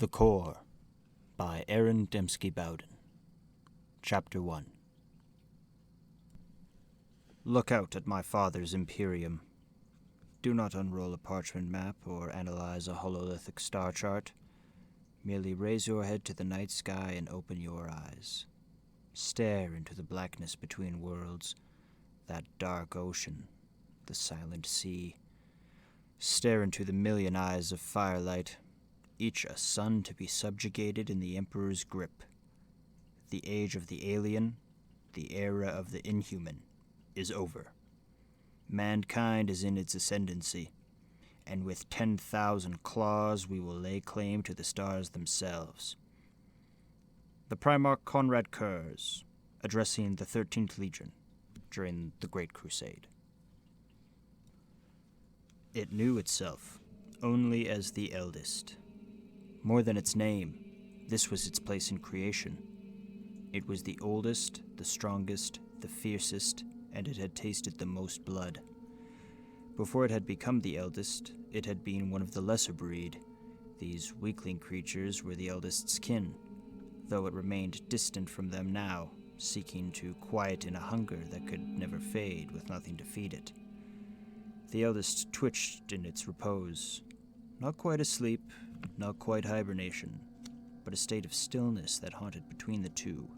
The Core by Dembski-Bowden. Chapter 1. Look out at my father's Imperium. Do not unroll a parchment map or analyze a hololithic star chart. Merely raise your head to the night sky and open your eyes. Stare into the blackness between worlds, that dark ocean, the silent sea. Stare into the million eyes of firelight, each a sun to be subjugated in the Emperor's grip. The age of the alien, the era of the inhuman, is over. Mankind is in its ascendancy, and with 10,000 claws we will lay claim to the stars themselves. The Primarch Conrad Kurz, addressing the 13th Legion during the Great Crusade. It knew itself only as the eldest. More than its name, this was its place in creation. It was the oldest, the strongest, the fiercest, and it had tasted the most blood. Before it had become the eldest, it had been one of the lesser breed. These weakling creatures were the eldest's kin, though it remained distant from them now, seeking to quieten a hunger that could never fade with nothing to feed it. The eldest twitched in its repose, not quite asleep, not quite hibernation, but a state of stillness that haunted between the two.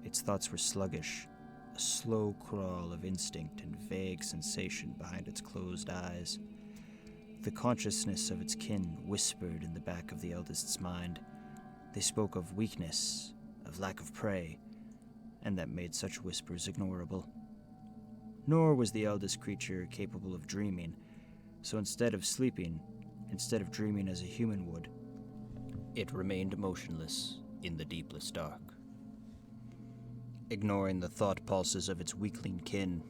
Its thoughts were sluggish, a slow crawl of instinct and vague sensation behind its closed eyes. The consciousness of its kin whispered in the back of the eldest's mind. They spoke of weakness, of lack of prey, and that made such whispers ignorable. Nor was the eldest creature capable of dreaming, so instead of sleeping, instead of dreaming as a human would, it remained motionless in the deepless dark, ignoring the thought pulses of its weakling kin,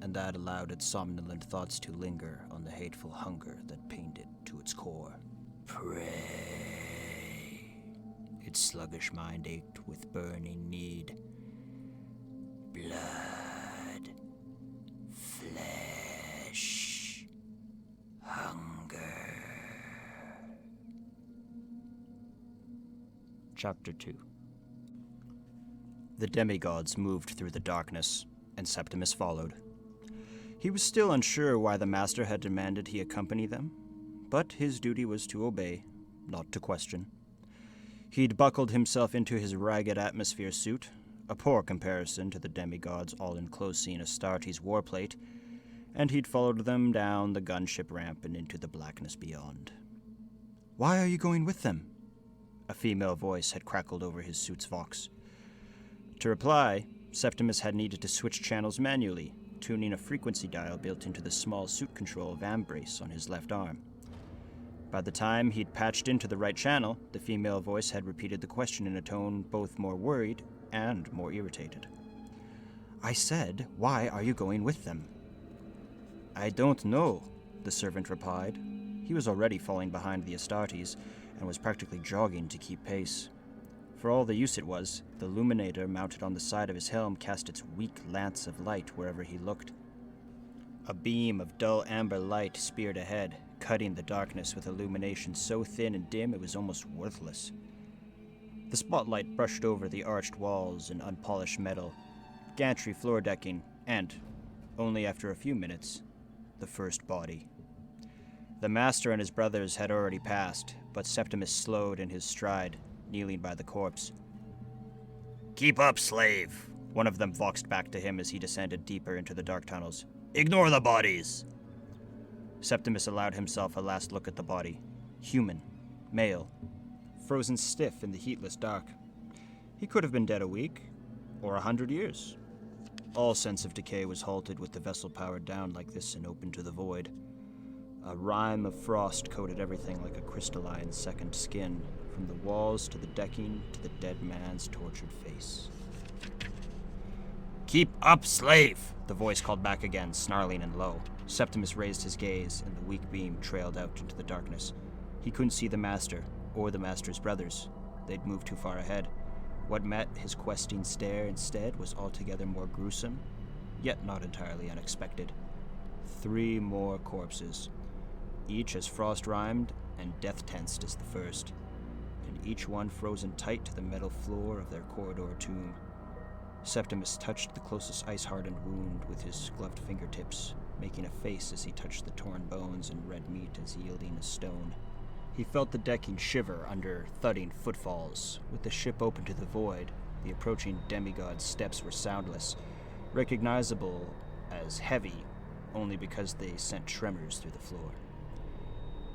and that allowed its somnolent thoughts to linger on the hateful hunger that pained it to its core. Prey. Its sluggish mind ached with burning need. Blood. Flesh. Hunger. Chapter 2. The demigods moved through the darkness, and Septimus followed. He was still unsure why the master had demanded he accompany them, but his duty was to obey, not to question. He'd buckled himself into his ragged atmosphere suit, a poor comparison to the demigods all-enclosing Astartes' warplate, and he'd followed them down the gunship ramp and into the blackness beyond. "Why are you going with them?" A female voice had crackled over his suit's vox. To reply, Septimus had needed to switch channels manually, tuning a frequency dial built into the small suit control vambrace on his left arm. By the time he'd patched into the right channel, the female voice had repeated the question in a tone both more worried and more irritated. "I said, why are you going with them?" "I don't know," the servant replied. He was already falling behind the Astartes, and was practically jogging to keep pace. For all the use it was, the illuminator mounted on the side of his helm cast its weak lance of light wherever he looked. A beam of dull amber light speared ahead, cutting the darkness with illumination so thin and dim it was almost worthless. The spotlight brushed over the arched walls and unpolished metal, gantry floor decking, and, only after a few minutes, the first body. The master and his brothers had already passed, but Septimus slowed in his stride, kneeling by the corpse. "Keep up, slave," one of them voxed back to him as he descended deeper into the dark tunnels. "Ignore the bodies." Septimus allowed himself a last look at the body. Human. Male. Frozen stiff in the heatless dark. He could have been dead a week, or 100 years. All sense of decay was halted with the vessel powered down like this and open to the void. A rime of frost coated everything like a crystalline second skin, from the walls to the decking to the dead man's tortured face. "Keep up, slave!" the voice called back again, snarling and low. Septimus raised his gaze, and the weak beam trailed out into the darkness. He couldn't see the master, or the master's brothers. They'd moved too far ahead. What met his questing stare instead was altogether more gruesome, yet not entirely unexpected. 3 more corpses, each as frost-rimed and death-tensed as the first. and each one frozen tight to the metal floor of their corridor tomb. Septimus touched the closest ice-hardened wound with his gloved fingertips, making a face as he touched the torn bones and red meat as yielding a stone. He felt the decking shiver under thudding footfalls. With the ship open to the void, the approaching demigod's steps were soundless, recognizable as heavy only because they sent tremors through the floor.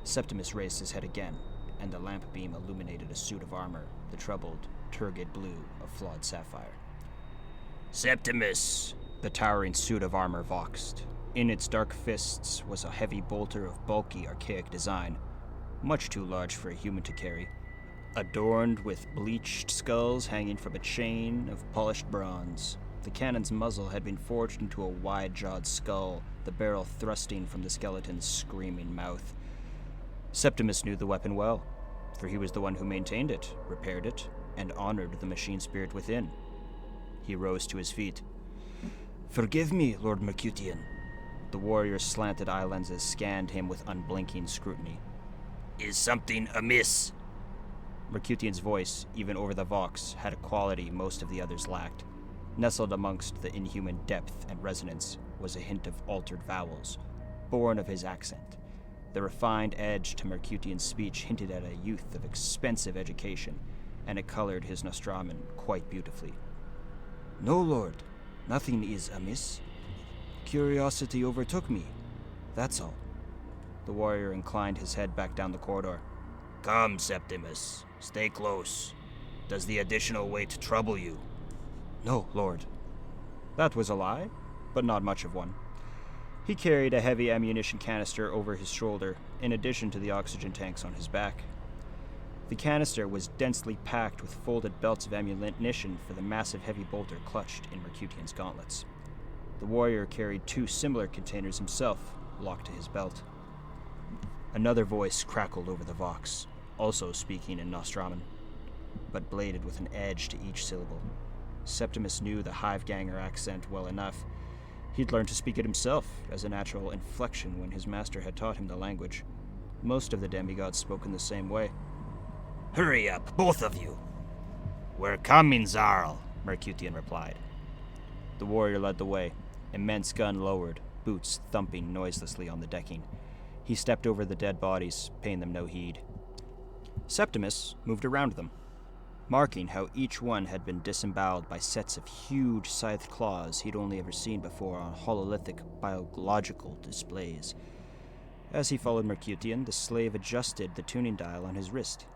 Septimus raised his head again, and the lamp beam illuminated a suit of armor, the troubled, turgid blue of flawed sapphire. "Septimus!" the towering suit of armor voxed. In its dark fists was a heavy bolter of bulky, archaic design, much too large for a human to carry, adorned with bleached skulls hanging from a chain of polished bronze. The cannon's muzzle had been forged into a wide-jawed skull, the barrel thrusting from the skeleton's screaming mouth. Septimus knew the weapon well, for he was the one who maintained it, repaired it, and honored the machine spirit within. He rose to his feet. "Forgive me, Lord Mercutian." The warrior's slanted eye lenses scanned him with unblinking scrutiny. "Is something amiss?" Mercutian's voice, even over the vox, had a quality most of the others lacked. Nestled amongst the inhuman depth and resonance was a hint of altered vowels, born of his accent. The refined edge to Mercutian's speech hinted at a youth of expensive education, and it colored his nostramen quite beautifully. "No, Lord, nothing is amiss. Curiosity overtook me, that's all." The warrior inclined his head back down the corridor. "Come, Septimus, stay close. Does the additional weight trouble you?" "No, Lord." That was a lie, but not much of one. He carried a heavy ammunition canister over his shoulder, in addition to the oxygen tanks on his back. The canister was densely packed with folded belts of ammunition for the massive heavy bolter clutched in Mercutian's gauntlets. The warrior carried 2 similar containers himself, locked to his belt. Another voice crackled over the vox, also speaking in Nostraman, but bladed with an edge to each syllable. Septimus knew the Hive-Ganger accent well enough. He'd learned to speak it himself as a natural inflection when his master had taught him the language. Most of the demigods spoke in the same way. "Hurry up, both of you!" "We're coming, Zarl," Mercutian replied. The warrior led the way, immense gun lowered, boots thumping noiselessly on the decking. He stepped over the dead bodies, paying them no heed. Septimus moved around them, marking how each one had been disemboweled by sets of huge scythed claws he'd only ever seen before on hololithic biological displays. As he followed Mercutian, the slave adjusted the tuning dial on his wrist.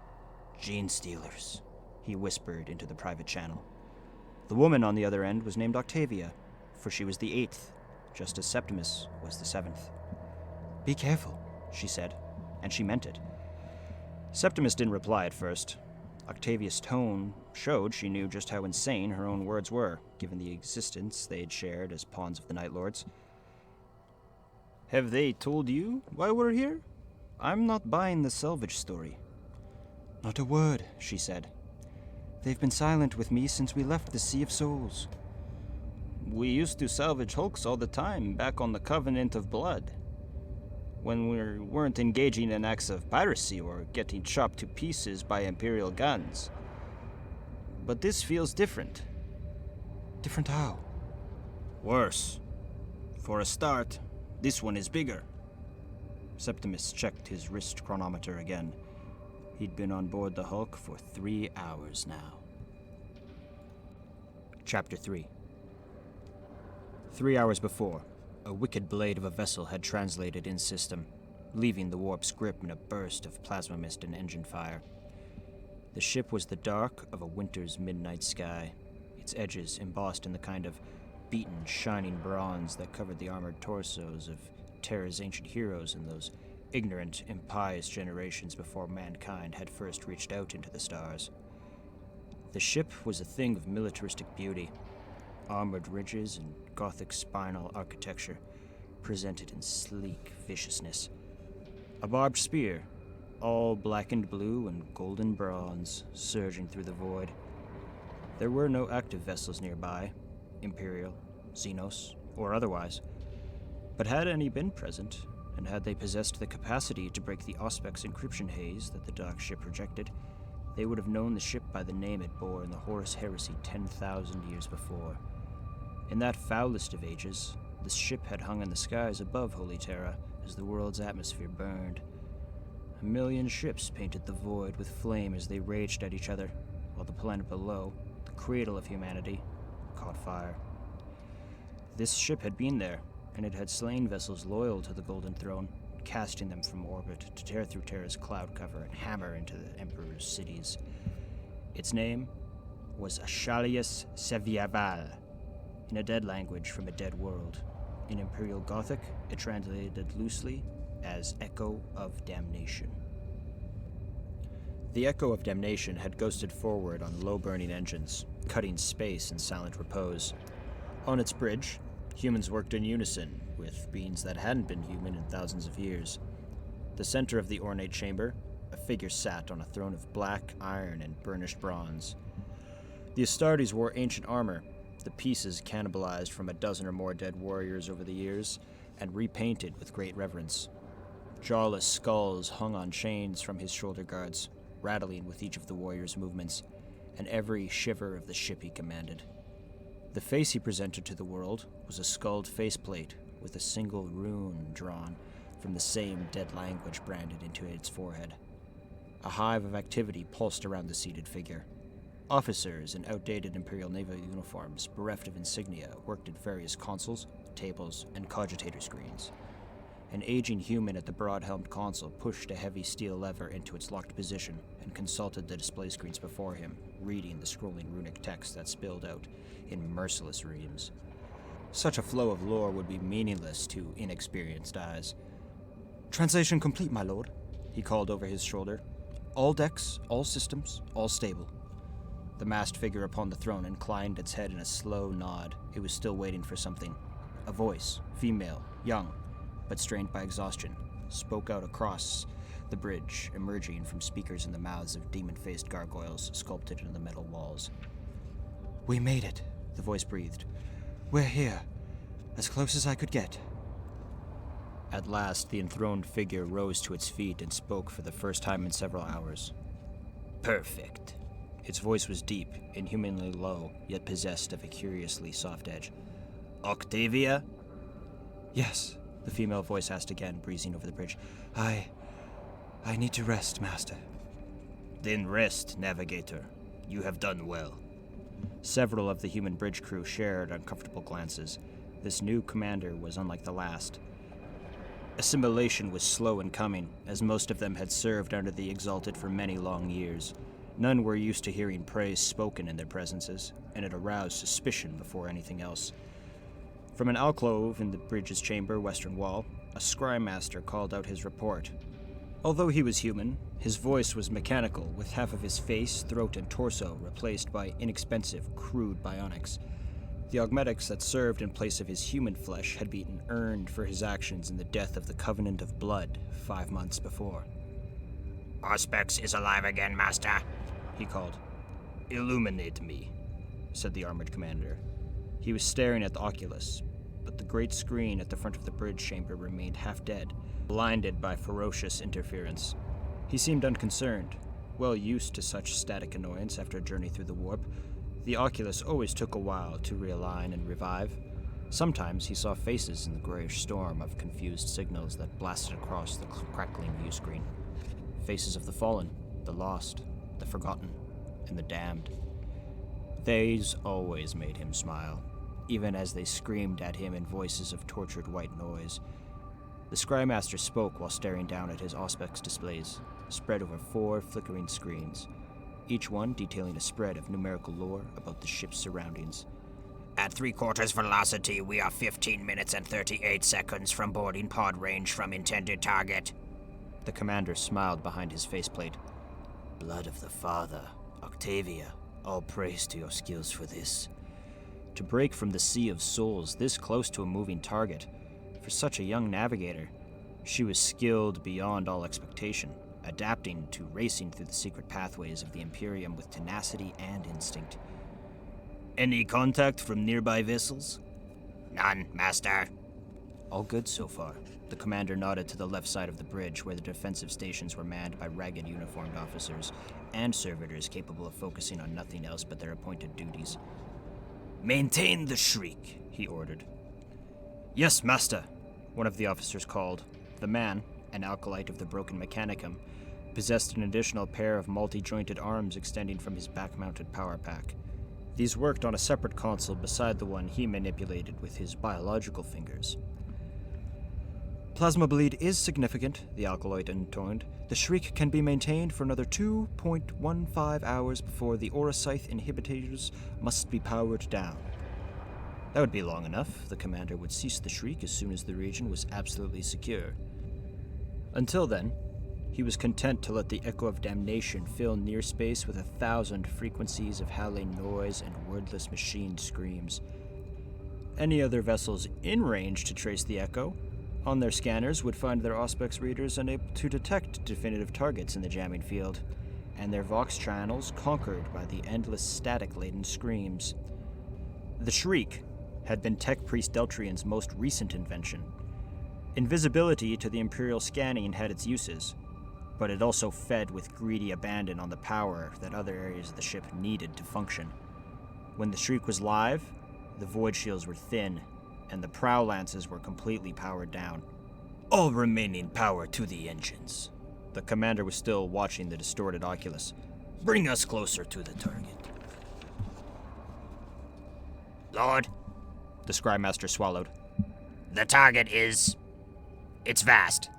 "Gene stealers," he whispered into the private channel. The woman on the other end was named Octavia, for she was the 8th, just as Septimus was the 7th. "Be careful," she said, and she meant it. Septimus didn't reply at first. Octavia's tone showed she knew just how insane her own words were, given the existence they'd shared as pawns of the Night Lords. "Have they told you why we're here? I'm not buying the salvage story." "Not a word," she said. "They've been silent with me since we left the Sea of Souls." "We used to salvage hulks all the time back on the Covenant of Blood, when we weren't engaging in acts of piracy or getting chopped to pieces by Imperial guns. But this feels different." "Different how?" "Worse. For a start, this one is bigger." Septimus checked his wrist chronometer again. He'd been on board the Hulk for 3 hours now. Chapter 3. 3 hours before, a wicked blade of a vessel had translated in system, leaving the warp's grip in a burst of plasma mist and engine fire. The ship was the dark of a winter's midnight sky, its edges embossed in the kind of beaten, shining bronze that covered the armored torsos of Terra's ancient heroes in those ignorant, impious generations before mankind had first reached out into the stars. The ship was a thing of militaristic beauty, armored ridges and Gothic spinal architecture presented in sleek viciousness. A barbed spear, all blackened blue and golden bronze, surging through the void. There were no active vessels nearby, Imperial, Xenos, or otherwise. But had any been present, and had they possessed the capacity to break the Auspex encryption haze that the dark ship projected, they would have known the ship by the name it bore in the Horus Heresy 10,000 years before. In that foulest of ages, the ship had hung in the skies above Holy Terra as the world's atmosphere burned. 1,000,000 ships painted the void with flame as they raged at each other, while the planet below, the cradle of humanity, caught fire. This ship had been there, and it had slain vessels loyal to the Golden Throne, casting them from orbit to tear through Terra's cloud cover and hammer into the Emperor's cities. Its name was Ashalius Seviaval, in a dead language from a dead world. In Imperial Gothic, it translated loosely as Echo of Damnation. The Echo of Damnation had ghosted forward on low-burning engines, cutting space in silent repose. On its bridge, humans worked in unison with beings that hadn't been human in thousands of years. The center of the ornate chamber, a figure sat on a throne of black iron and burnished bronze. The Astartes wore ancient armor, the pieces cannibalized from a dozen or more dead warriors over the years, and repainted with great reverence. Jawless skulls hung on chains from his shoulder guards, rattling with each of the warriors' movements, and every shiver of the ship he commanded. The face he presented to the world was a skulled faceplate with a single rune drawn from the same dead language branded into its forehead. A hive of activity pulsed around the seated figure. Officers in outdated Imperial Naval uniforms, bereft of insignia, worked at various consoles, tables, and cogitator screens. An aging human at the broad-helmed console pushed a heavy steel lever into its locked position and consulted the display screens before him, reading the scrolling runic text that spilled out in merciless reams. Such a flow of lore would be meaningless to inexperienced eyes. "Translation complete, my lord," he called over his shoulder. "All decks, all systems, all stable." The masked figure upon the throne inclined its head in a slow nod. It was still waiting for something. A voice, female, young, but strained by exhaustion, spoke out across the bridge, emerging from speakers in the mouths of demon-faced gargoyles sculpted into the metal walls. "We made it," the voice breathed. "We're here, as close as I could get." At last, the enthroned figure rose to its feet and spoke for the first time in several hours. "Perfect." Its voice was deep, inhumanly low, yet possessed of a curiously soft edge. "Octavia?" "Yes," the female voice asked again, breezing over the bridge. I need to rest, Master." "Then rest, Navigator. You have done well." Several of the human bridge crew shared uncomfortable glances. This new commander was unlike the last. Assimilation was slow in coming, as most of them had served under the Exalted for many long years. None were used to hearing praise spoken in their presences, and it aroused suspicion before anything else. From an alcove in the bridge's chamber western wall, a scrymaster called out his report. Although he was human, his voice was mechanical, with half of his face, throat, and torso replaced by inexpensive, crude bionics. The augmetics that served in place of his human flesh had been earned for his actions in the death of the Covenant of Blood 5 months before. "Auspex is alive again, Master," he called. "Illuminate me," said the armored commander. He was staring at the Oculus, but the great screen at the front of the bridge chamber remained half dead, blinded by ferocious interference. He seemed unconcerned, well used to such static annoyance after a journey through the warp. The Oculus always took a while to realign and revive. Sometimes he saw faces in the grayish storm of confused signals that blasted across the crackling view screen. Faces of the fallen, the lost, the forgotten, and the damned. These always made him smile, even as they screamed at him in voices of tortured white noise. The scrymaster spoke while staring down at his Auspex displays, spread over 4 flickering screens, each one detailing a spread of numerical lore about the ship's surroundings. "At 3/4 velocity, we are 15 minutes and 38 seconds from boarding pod range from intended target." The commander smiled behind his faceplate. "Blood of the Father, Octavia, all praise to your skills for this." To break from the sea of souls this close to a moving target, for such a young navigator, she was skilled beyond all expectation, adapting to racing through the secret pathways of the Imperium with tenacity and instinct. "Any contact from nearby vessels?" "None, Master." "All good so far," The commander nodded to the left side of the bridge, where the defensive stations were manned by ragged uniformed officers and servitors capable of focusing on nothing else but their appointed duties. "Maintain the Shriek," he ordered. "Yes, master," one of the officers called. The man, an acolyte of the Broken Mechanicum, possessed an additional pair of multi-jointed arms extending from his back-mounted power pack. These worked on a separate console beside the one he manipulated with his biological fingers. "Plasma bleed is significant," the acolyte intoned. "The Shriek can be maintained for another 2.15 hours before the Orocythe inhibitors must be powered down." That would be long enough. The commander would cease the Shriek as soon as the region was absolutely secure. Until then, he was content to let the echo of damnation fill near space with 1,000 frequencies of howling noise and wordless machine screams. Any other vessels in range to trace the echo on their scanners would find their Auspex readers unable to detect definitive targets in the jamming field, and their Vox channels conquered by the endless static-laden screams. The Shriek had been Tech Priest Deltrian's most recent invention. Invisibility to the Imperial scanning had its uses, but it also fed with greedy abandon on the power that other areas of the ship needed to function. When the Shriek was live, the void shields were thin, and the prow lances were completely powered down. "All remaining power to the engines." The commander was still watching the distorted Oculus. "Bring us closer to the target." Lord, The Scrymaster swallowed. the target is... it's vast.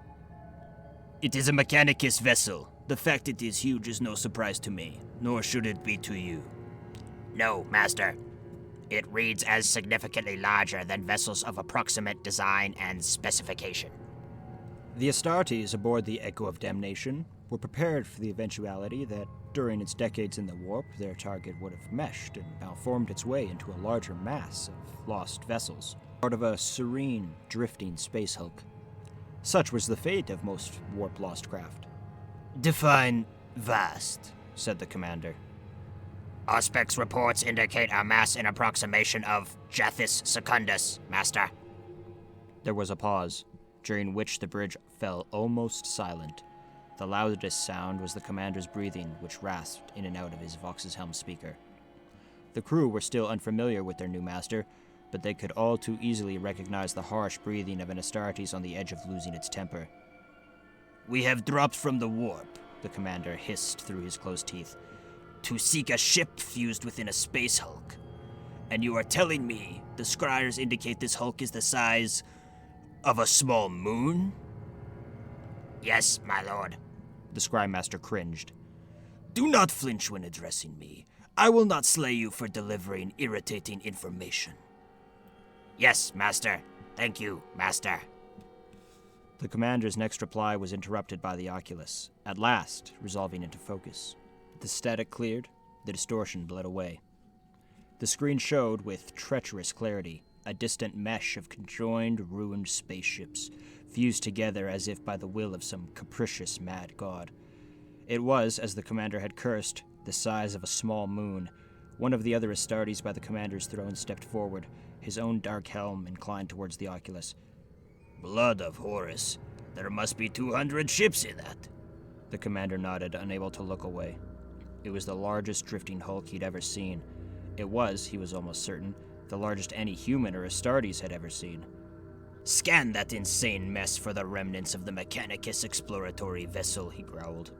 "It is a Mechanicus vessel. The fact it is huge is no surprise to me, nor should it be to you." No, Master. It reads as significantly larger than vessels of approximate design and specification. The Astartes aboard the Echo of Damnation were prepared for the eventuality that, during its decades in the warp, their target would have meshed and malformed its way into a larger mass of lost vessels, part of a serene, drifting space hulk. Such was the fate of most warp-lost craft. "Define vast," said the commander. Auspex reports indicate a mass in approximation of Jathis Secundus, Master. There was a pause, during which the bridge fell almost silent. The loudest sound was the commander's breathing, which rasped in and out of his Vox's helm speaker. The crew were still unfamiliar with their new master, but they could all too easily recognize the harsh breathing of an Astartes on the edge of losing its temper. "We have dropped from the warp," the commander hissed through his closed teeth, "to seek a ship fused within a space hulk. And you are telling me the scryers indicate this hulk is the size of a small moon?" Yes, my lord. The Scrymaster cringed. "Do not flinch when addressing me. I will not slay you for delivering irritating information." Yes, Master. Thank you, Master. The commander's next reply was interrupted by the Oculus, at last resolving into focus. The static cleared, the distortion bled away. The screen showed, with treacherous clarity, a distant mesh of conjoined, ruined spaceships, fused together as if by the will of some capricious mad god. It was, as the commander had cursed, the size of a small moon. One of the other Astartes by the commander's throne stepped forward, his own dark helm inclined towards the Oculus. "Blood of Horus, there must be 200 ships in that." The commander nodded, unable to look away. It was the largest drifting hulk he'd ever seen. It was, he was almost certain, the largest any human or Astartes had ever seen. "Scan that insane mess for the remnants of the Mechanicus exploratory vessel," he growled.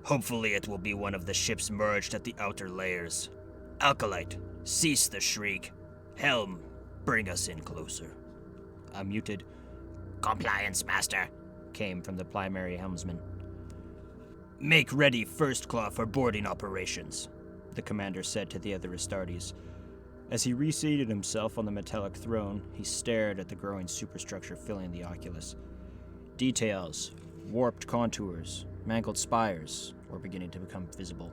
"Hopefully it will be one of the ships merged at the outer layers. Alkalite, cease the shriek. Helm, bring us in closer." A muted "Compliance, Master," came from the primary helmsman. "Make ready First Claw for boarding operations," the commander said to the other Astartes. As he reseated himself on the metallic throne, he stared at the growing superstructure filling the Oculus. Details, warped contours, mangled spires were beginning to become visible.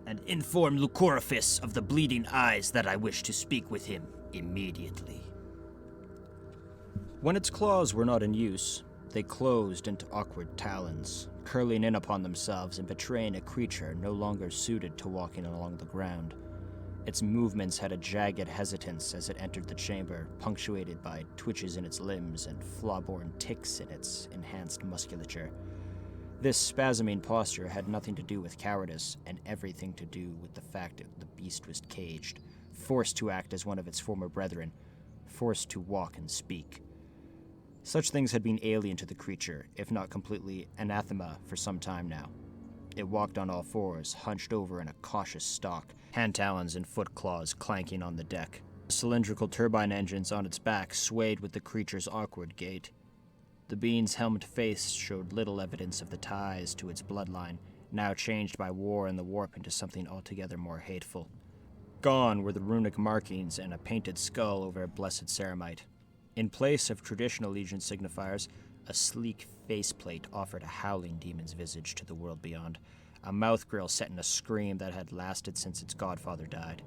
"And inform Lucorophis of the bleeding eyes that I wish to speak with him immediately." When its claws were not in use, they closed into awkward talons, curling in upon themselves and betraying a creature no longer suited to walking along the ground. Its movements had a jagged hesitance as it entered the chamber, punctuated by twitches in its limbs and flaw-born tics in its enhanced musculature. This spasming posture had nothing to do with cowardice, and everything to do with the fact that the beast was caged, forced to act as one of its former brethren, forced to walk and speak. Such things had been alien to the creature, if not completely anathema, for some time now. It walked on all fours, hunched over in a cautious stalk, hand talons and foot claws clanking on the deck. The cylindrical turbine engines on its back swayed with the creature's awkward gait. The being's helmed face showed little evidence of the ties to its bloodline, now changed by war and the warp into something altogether more hateful. Gone were the runic markings and a painted skull over a blessed ceramite. In place of traditional Legion signifiers, a sleek faceplate offered a howling demon's visage to the world beyond, a mouth grill set in a scream that had lasted since its godfather died.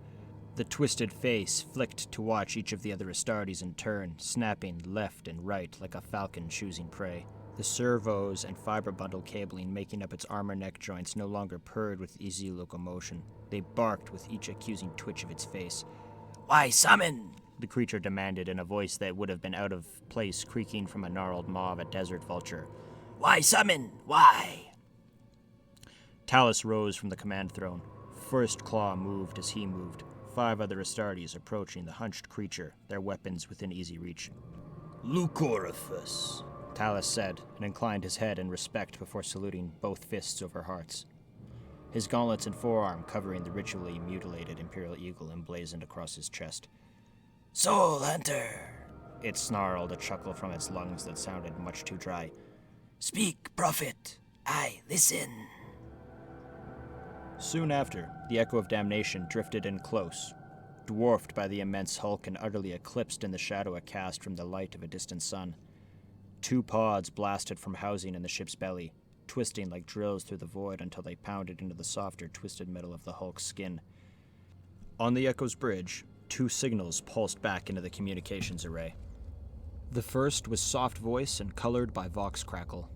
The twisted face flicked to watch each of the other Astartes in turn, snapping left and right like a falcon choosing prey. The servos and fiber bundle cabling making up its armor neck joints no longer purred with easy locomotion. They barked with each accusing twitch of its face. Why summon? The creature demanded in a voice that would have been out of place creaking from a gnarled maw of a desert vulture. Why summon? Why? Talus rose from the command throne. First Claw moved as he moved, 5 other Astartes approaching the hunched creature, their weapons within easy reach. Lucoriphus, Talus said, and inclined his head in respect before saluting both fists over hearts. His gauntlets and forearm covering the ritually mutilated Imperial Eagle emblazoned across his chest. Soul Hunter! It snarled, a chuckle from its lungs that sounded much too dry. Speak, prophet. I listen. Soon after, the echo of damnation drifted in close, dwarfed by the immense hulk and utterly eclipsed in the shadow it cast from the light of a distant sun. 2 pods blasted from housing in the ship's belly, twisting like drills through the void until they pounded into the softer, twisted metal of the hulk's skin. On the Echo's bridge, 2 signals pulsed back into the communications array. The first was soft voice and colored by vox crackle.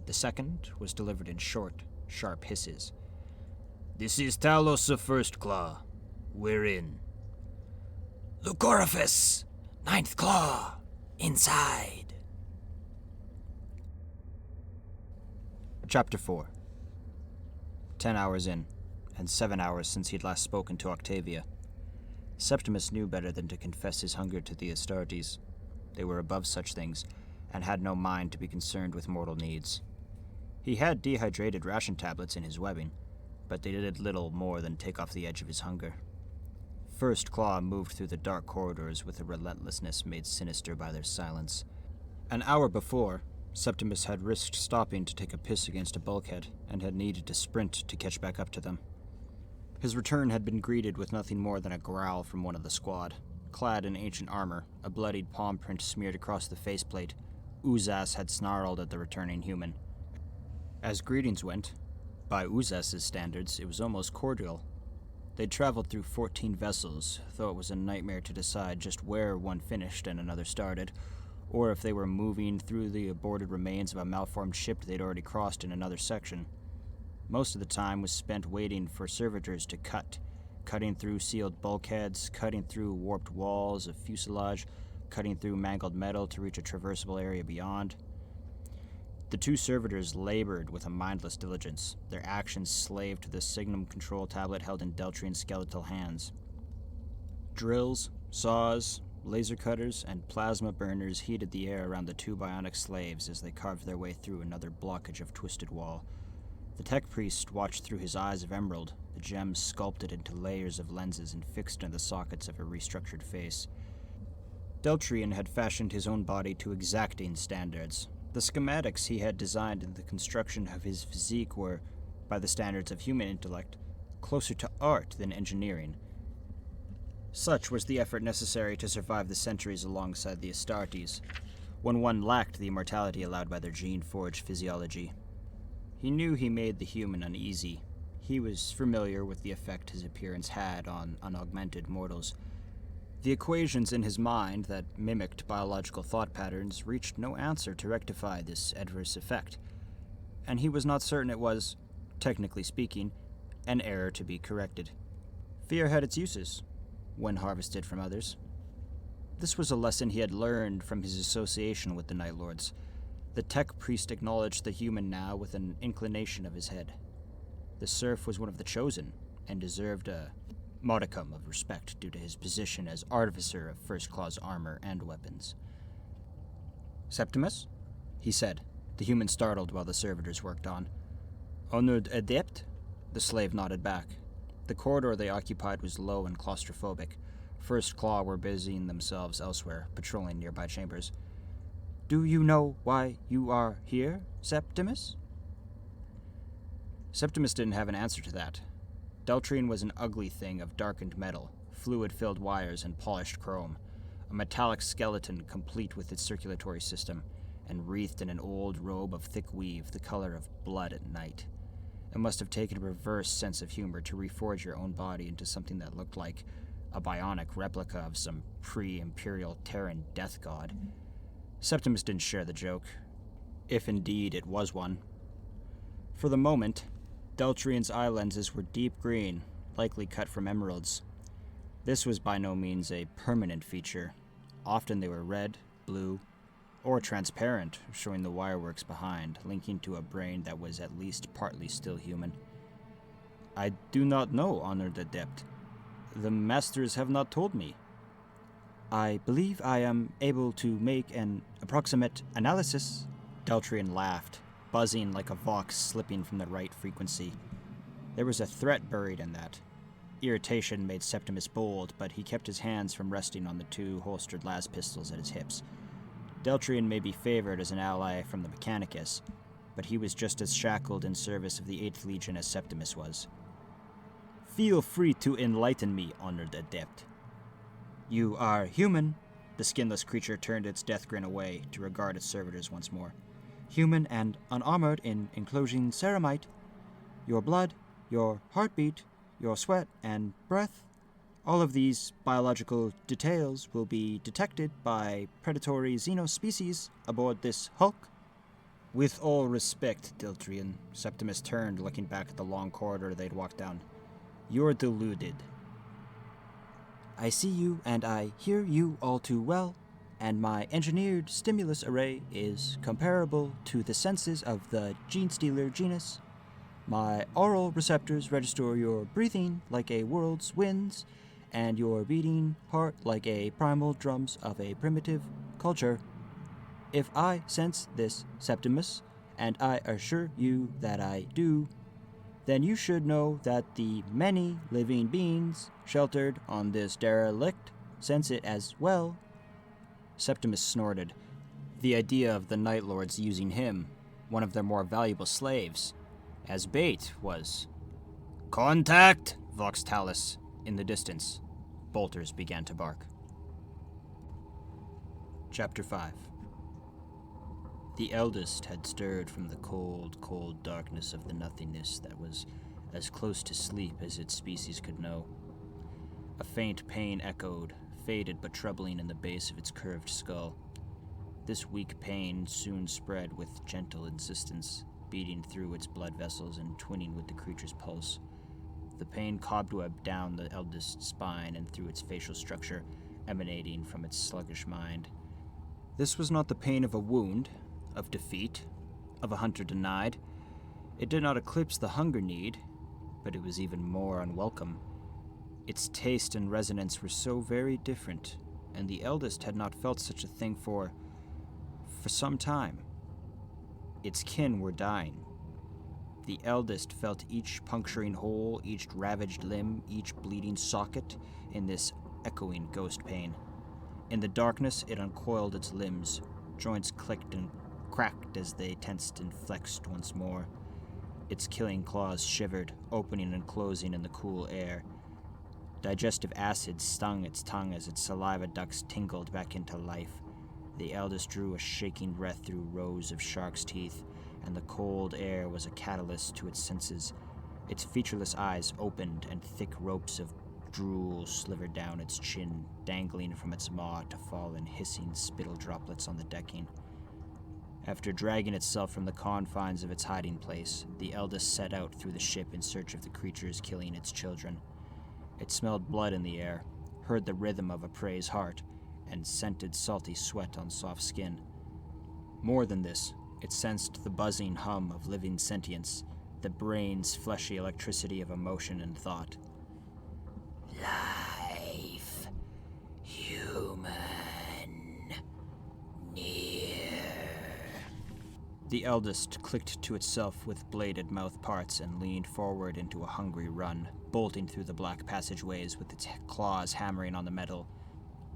The second was delivered in short, sharp hisses. This is Talos of First Claw. We're in. Lucoriphus! 9th Claw! Inside! Chapter 4. 10 hours in, and 7 hours since he'd last spoken to Octavia. Septimus knew better than to confess his hunger to the Astartes. They were above such things, and had no mind to be concerned with mortal needs. He had dehydrated ration tablets in his webbing, but they did little more than take off the edge of his hunger. First Claw moved through the dark corridors with a relentlessness made sinister by their silence. An hour before, Septimus had risked stopping to take a piss against a bulkhead, and had needed to sprint to catch back up to them. His return had been greeted with nothing more than a growl from one of the squad. Clad in ancient armor, a bloodied palm print smeared across the faceplate, Uzas had snarled at the returning human. As greetings went, by Uzas's standards, it was almost cordial. They'd traveled through 14 vessels, though it was a nightmare to decide just where one finished and another started, or if they were moving through the aborted remains of a malformed ship they'd already crossed in another section. Most of the time was spent waiting for servitors to cutting through sealed bulkheads, cutting through warped walls of fuselage, cutting through mangled metal to reach a traversable area beyond. The 2 servitors labored with a mindless diligence, their actions slave to the signum control tablet held in Deltrian skeletal hands. Drills, saws, laser cutters, and plasma burners heated the air around the 2 bionic slaves as they carved their way through another blockage of twisted wall. The tech priest watched through his eyes of emerald, the gems sculpted into layers of lenses and fixed in the sockets of a restructured face. Deltrian had fashioned his own body to exacting standards. The schematics he had designed in the construction of his physique were, by the standards of human intellect, closer to art than engineering. Such was the effort necessary to survive the centuries alongside the Astartes, when one lacked the immortality allowed by their gene-forged physiology. He knew he made the human uneasy. He was familiar with the effect his appearance had on unaugmented mortals. The equations in his mind that mimicked biological thought patterns reached no answer to rectify this adverse effect, and he was not certain it was, technically speaking, an error to be corrected. Fear had its uses, when harvested from others. This was a lesson he had learned from his association with the Night Lords. The tech priest acknowledged the human now with an inclination of his head. The serf was one of the chosen, and deserved a modicum of respect due to his position as artificer of First Claw's armor and weapons. Septimus? He said, the human startled while the servitors worked on. Honored adept? The slave nodded back. The corridor they occupied was low and claustrophobic. First Claw were busying themselves elsewhere, patrolling nearby chambers. Do you know why you are here, Septimus? Septimus didn't have an answer to that. Deltrian was an ugly thing of darkened metal, fluid-filled wires, and polished chrome. A metallic skeleton complete with its circulatory system, and wreathed in an old robe of thick weave the color of blood at night. It must have taken a perverse sense of humor to reforge your own body into something that looked like a bionic replica of some pre-imperial Terran death god. Septimus didn't share the joke, if indeed it was one. For the moment, Deltrian's eye lenses were deep green, likely cut from emeralds. This was by no means a permanent feature. Often they were red, blue, or transparent, showing the wireworks behind, linking to a brain that was at least partly still human. I do not know, Honored Adept. The masters have not told me. I believe I am able to make an approximate analysis. Deltrian laughed, buzzing like a vox slipping from the right frequency. There was a threat buried in that. Irritation made Septimus bold, but he kept his hands from resting on the two holstered las pistols at his hips. Deltrian may be favored as an ally from the Mechanicus, but he was just as shackled in service of the 8th Legion as Septimus was. Feel free to enlighten me, Honored Adept. You are human. The skinless creature turned its death grin away to regard its servitors once more. Human and unarmored in enclosing ceramite. Your blood, your heartbeat, your sweat and breath, all of these biological details will be detected by predatory xenospecies aboard this hulk. With all respect, Deltrian, Septimus turned, looking back at the long corridor they'd walked down. You're deluded. I see you, and I hear you all too well, and my engineered stimulus array is comparable to the senses of the gene-stealer genus. My aural receptors register your breathing like a world's winds, and your beating heart like a primal drums of a primitive culture. If I sense this, Septimus, and I assure you that I do, then you should know that the many living beings sheltered on this derelict sense it as well. Septimus snorted. The idea of the Night Lords using him, one of their more valuable slaves, as bait was... Contact! Vox Talus. In the distance, bolters began to bark. Chapter 5. The eldest had stirred from the cold, cold darkness of the nothingness that was as close to sleep as its species could know. A faint pain echoed, faded but troubling in the base of its curved skull. This weak pain soon spread with gentle insistence, beating through its blood vessels and twinning with the creature's pulse. The pain cobwebbed down the eldest's spine and through its facial structure, emanating from its sluggish mind. This was not the pain of a wound, of defeat, of a hunter denied. It did not eclipse the hunger need, but it was even more unwelcome. Its taste and resonance were so very different, and the eldest had not felt such a thing for some time. Its kin were dying. The eldest felt each puncturing hole, each ravaged limb, each bleeding socket in this echoing ghost pain. In the darkness, it uncoiled its limbs. Joints clicked and cracked as they tensed and flexed once more. Its killing claws shivered, opening and closing in the cool air. Digestive acid stung its tongue as its saliva ducts tingled back into life. The eldest drew a shaking breath through rows of shark's teeth, and the cold air was a catalyst to its senses. Its featureless eyes opened, and thick ropes of drool slivered down its chin, dangling from its maw to fall in hissing spittle droplets on the decking. After dragging itself from the confines of its hiding place, the eldest set out through the ship in search of the creatures killing its children. It smelled blood in the air, heard the rhythm of a prey's heart, and scented salty sweat on soft skin. More than this, it sensed the buzzing hum of living sentience, the brain's fleshy electricity of emotion and thought. Life. Human. Near. The eldest clicked to itself with bladed mouth parts and leaned forward into a hungry run, bolting through the black passageways with its claws hammering on the metal.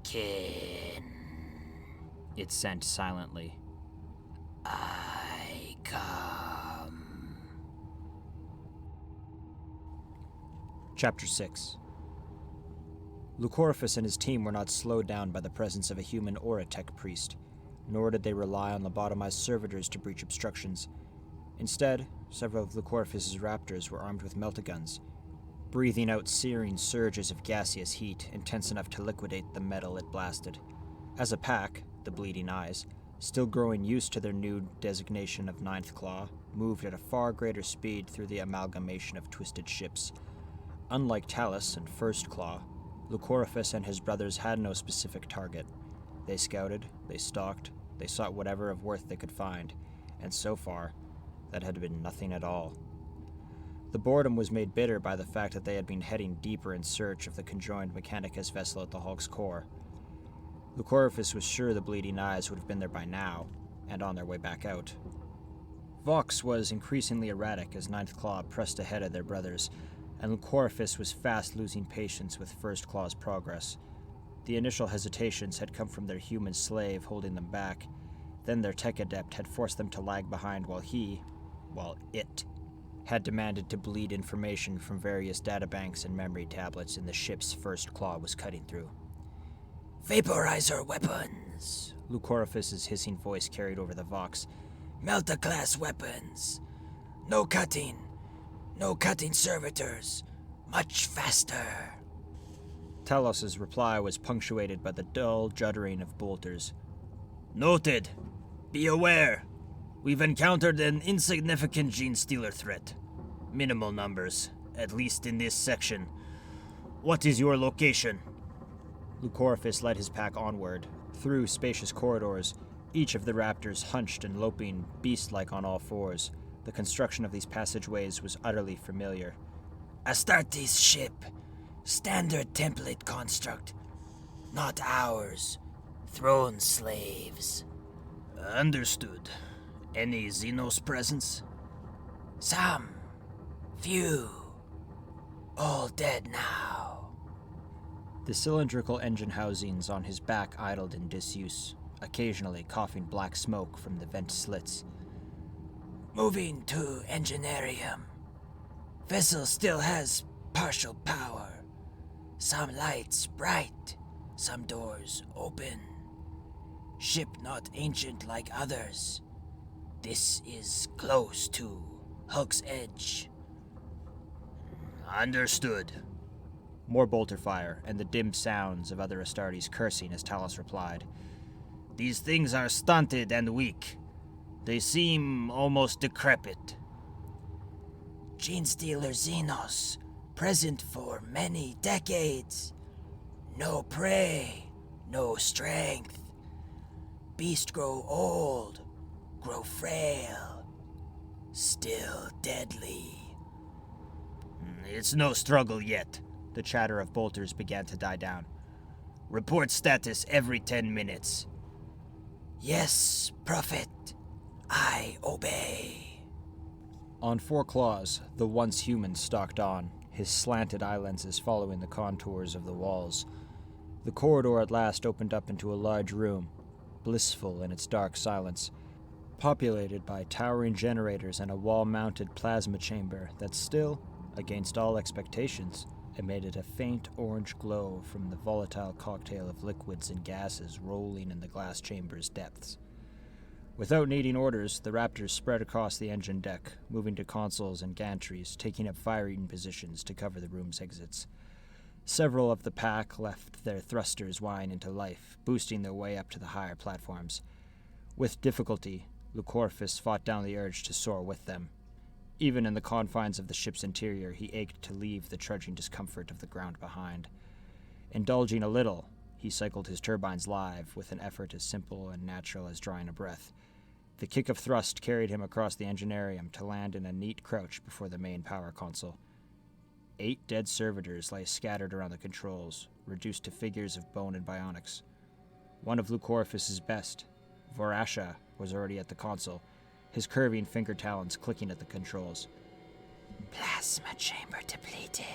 Kin. It sent silently. I come. Chapter 6. Lucoriphus and his team were not slowed down by the presence of a human or a tech priest, nor did they rely on lobotomized servitors to breach obstructions. Instead, several of Lucoriphus's raptors were armed with meltaguns, breathing out searing surges of gaseous heat intense enough to liquidate the metal it blasted. As a pack, the Bleeding Eyes, still growing used to their new designation of Ninth Claw, moved at a far greater speed through the amalgamation of twisted ships. Unlike Talus and First Claw, Lucoriphus and his brothers had no specific target. They scouted, they stalked, they sought whatever of worth they could find, and so far, that had been nothing at all. The boredom was made bitter by the fact that they had been heading deeper in search of the conjoined Mechanicus vessel at the Hulk's core. Lucoriphus was sure the Bleeding Eyes would have been there by now, and on their way back out. Vox was increasingly erratic as Ninth Claw pressed ahead of their brothers, and Lucoriphus was fast losing patience with First Claw's progress. The initial hesitations had come from their human slave holding them back. Then their tech adept had forced them to lag behind while it, had demanded to bleed information from various databanks and memory tablets in the ship's First Claw was cutting through. Vaporizer weapons. Lucoriphus's hissing voice carried over the Vox. Melta-class weapons. No cutting. No cutting servitors. Much faster. Talos's reply was punctuated by the dull juddering of bolters. Noted. Be aware. We've encountered an insignificant gene stealer threat. Minimal numbers, at least in this section. What is your location? Lucoriphus led his pack onward, through spacious corridors, each of the raptors hunched and loping beast-like on all fours. The construction of these passageways was utterly familiar. Astartes ship. Standard template construct. Not ours. Throne slaves. Understood. Any Xenos presence? Some. Few. All dead now. The cylindrical engine housings on his back idled in disuse, occasionally coughing black smoke from the vent slits. Moving to Engineerium. Vessel still has partial power. Some lights bright, some doors open. Ship not ancient like others. This is close to Hulk's edge. Understood. More bolter fire, and the dim sounds of other Astartes cursing as Talos replied. These things are stunted and weak. They seem almost decrepit. Gene Stealer Xenos, present for many decades. No prey, no strength. Beast grow old, grow frail. Still deadly. It's no struggle yet. The chatter of bolters began to die down. Report status every 10 minutes. Yes, Prophet. I obey. On four claws, the once human stalked on, his slanted eye lenses following the contours of the walls. The corridor at last opened up into a large room, blissful in its dark silence, populated by towering generators and a wall-mounted plasma chamber that still, against all expectations, emitted a faint orange glow from the volatile cocktail of liquids and gases rolling in the glass chamber's depths. Without needing orders, the Raptors spread across the engine deck, moving to consoles and gantries, taking up firing positions to cover the room's exits. Several of the pack left their thrusters whine into life, boosting their way up to the higher platforms. With difficulty, Lucoriphus fought down the urge to soar with them. Even in the confines of the ship's interior, he ached to leave the trudging discomfort of the ground behind. Indulging a little, he cycled his turbines live with an effort as simple and natural as drawing a breath. The kick of thrust carried him across the engineerium to land in a neat crouch before the main power console. 8 dead servitors lay scattered around the controls, reduced to figures of bone and bionics. One of Lucorphus's best, Vorasha, was already at the console, his curving finger talons clicking at the controls. Plasma chamber depleted.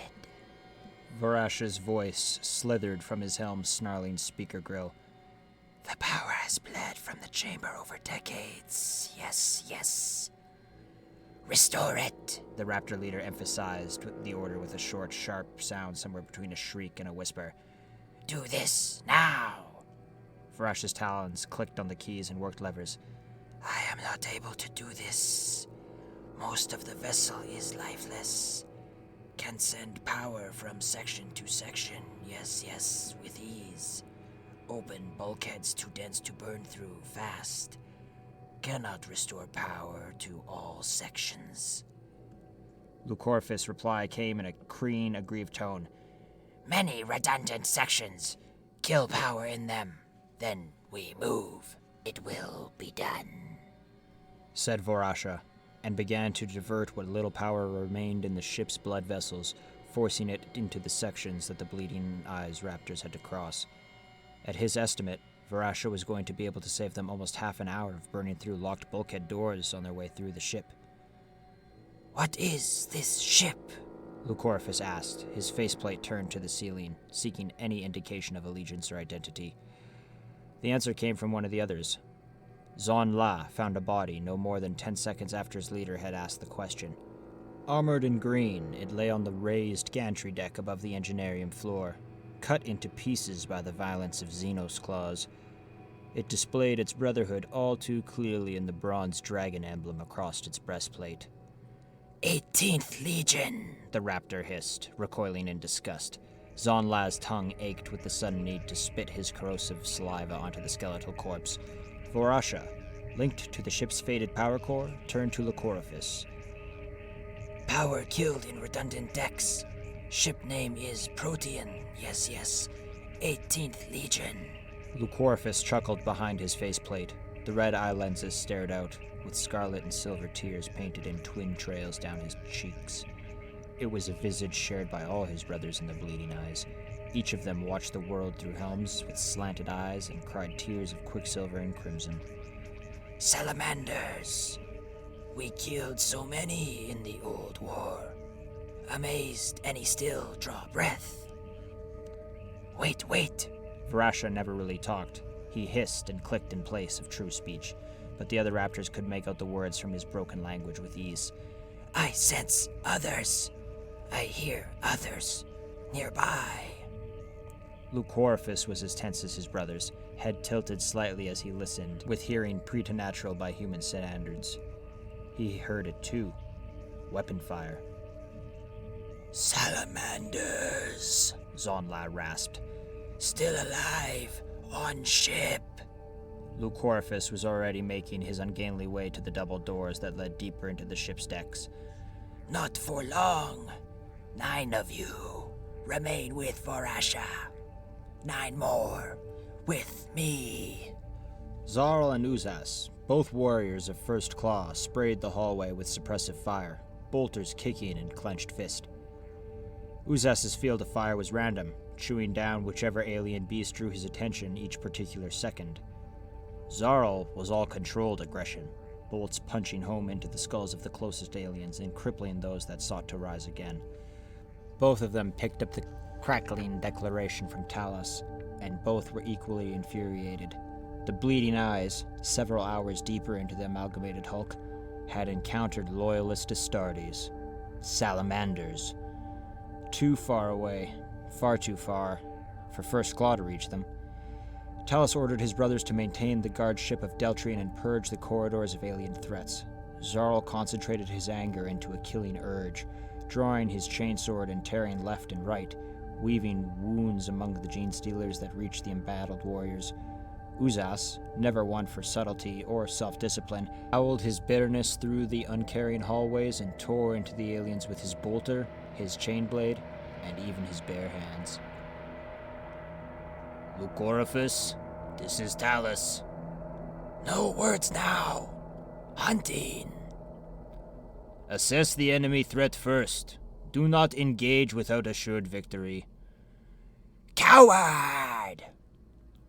Vorasha's voice slithered from his helm's snarling speaker grill. The power has bled from the chamber over decades. Yes. Restore it, The Raptor leader emphasized the order with a short, sharp sound somewhere between a shriek and a whisper. Do this, now. Vorasha's talons clicked on the keys and worked levers. I am not able to do this. Most of the vessel is lifeless. Can send power from section to section. Yes, with ease. Open bulkheads too dense to burn through fast. Cannot restore power to all sections. Lucorphus' reply came in a creen, aggrieved tone. Many redundant sections. Kill power in them. Then we move. It will be done, said Vorasha, and began to divert what little power remained in the ship's blood vessels, forcing it into the sections that the bleeding eyes raptors had to cross. At his estimate, Vorasha was going to be able to save them almost half an hour of burning through locked bulkhead doors on their way through the ship. What is this ship? Lucorphus asked, his faceplate turned to the ceiling, seeking any indication of allegiance or identity. The answer came from one of the others. Zon La found a body no more than 10 seconds after his leader had asked the question. Armored in green, it lay on the raised gantry deck above the engineerium floor, cut into pieces by the violence of Xenos claws. It displayed its brotherhood all too clearly in the bronze dragon emblem across its breastplate. 18th Legion, the raptor hissed, recoiling in disgust. Zon La's tongue ached with the sudden need to spit his corrosive saliva onto the skeletal corpse. Vorasha, linked to the ship's faded power core, turned to Lucorphus. Power killed in redundant decks. Ship name is Protean. Yes. 18th Legion. Lucorphus chuckled behind his faceplate. The red eye lenses stared out, with scarlet and silver tears painted in twin trails down his cheeks. It was a visage shared by all his brothers in the bleeding eyes. Each of them watched the world through helms with slanted eyes and cried tears of quicksilver and crimson. Salamanders. We killed so many in the old war. Amazed any still draw breath. Wait. Vorasha never really talked. He hissed and clicked in place of true speech, but the other raptors could make out the words from his broken language with ease. I sense others. I hear others nearby. Lucorphus was as tense as his brothers, head tilted slightly as he listened, with hearing preternatural by human standards. He heard it too. Weapon fire. Salamanders, Zon La rasped. Still alive, on ship. Lucorphus was already making his ungainly way to the double doors that led deeper into the ship's decks. Not for long. 9 of you remain with Vorasha. 9 more with me. Zarl and Uzas, both warriors of First Claw, sprayed the hallway with suppressive fire, bolters kicking in clenched fist. Uzas's field of fire was random, chewing down whichever alien beast drew his attention each particular second. Zarl was all controlled aggression, bolts punching home into the skulls of the closest aliens and crippling those that sought to rise again. Both of them picked up the crackling declaration from Talos, and both were equally infuriated. The bleeding eyes, several hours deeper into the amalgamated hulk, had encountered loyalist Astartes, salamanders. Too far away, far too far, for First Claw to reach them. Talos ordered his brothers to maintain the guard ship of Deltrian and purge the corridors of alien threats. Zarl concentrated his anger into a killing urge, drawing his chainsword and tearing left and right, weaving wounds among the gene stealers that reached the embattled warriors. Uzas, never one for subtlety or self-discipline, howled his bitterness through the uncaring hallways and tore into the aliens with his bolter, his chain blade, and even his bare hands. Lucoriphus, this is Talus. No words now. Hunting. Assess the enemy threat first. Do not engage without assured victory. Coward!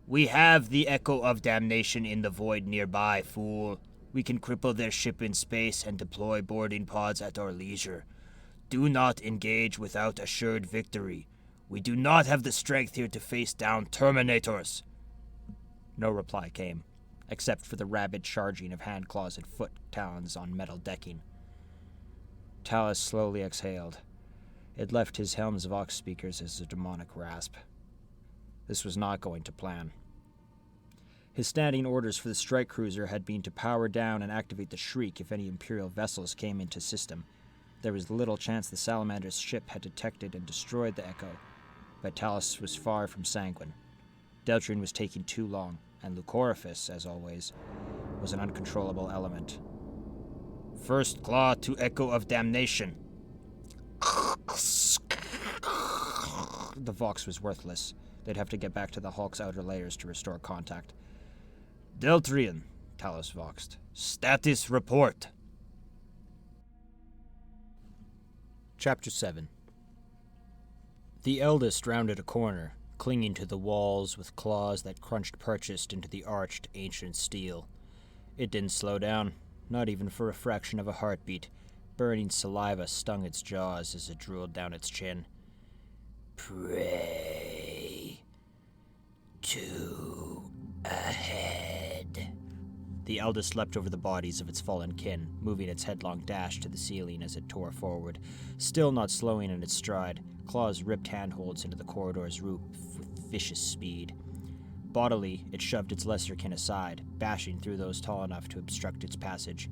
We have the Echo of Damnation in the void nearby, fool. We can cripple their ship in space and deploy boarding pods at our leisure. Do not engage without assured victory. We do not have the strength here to face down Terminators. No reply came, except for the rabid charging of hand claws and foot talons on metal decking. Talus slowly exhaled. It left his helm's vox speakers as a demonic rasp. This was not going to plan. His standing orders for the strike cruiser had been to power down and activate the Shriek if any Imperial vessels came into system. There was little chance the Salamander's ship had detected and destroyed the Echo, but Talus was far from sanguine. Deltrin was taking too long, and Lucoriphus, as always, was an uncontrollable element. First claw to Echo of Damnation. The vox was worthless. They'd have to get back to the Hulk's outer layers to restore contact. Deltrian, Talos voxed. Status report. Chapter 7. The eldest rounded a corner, clinging to the walls with claws that crunched purchased into the arched, ancient steel. It didn't slow down, not even for a fraction of a heartbeat. Burning saliva stung its jaws as it drooled down its chin. Pray to ahead. The eldest leapt over the bodies of its fallen kin, moving its headlong dash to the ceiling as it tore forward, still not slowing in its stride. Claws ripped handholds into the corridor's roof with vicious speed. Bodily, it shoved its lesser kin aside, bashing through those tall enough to obstruct its passage.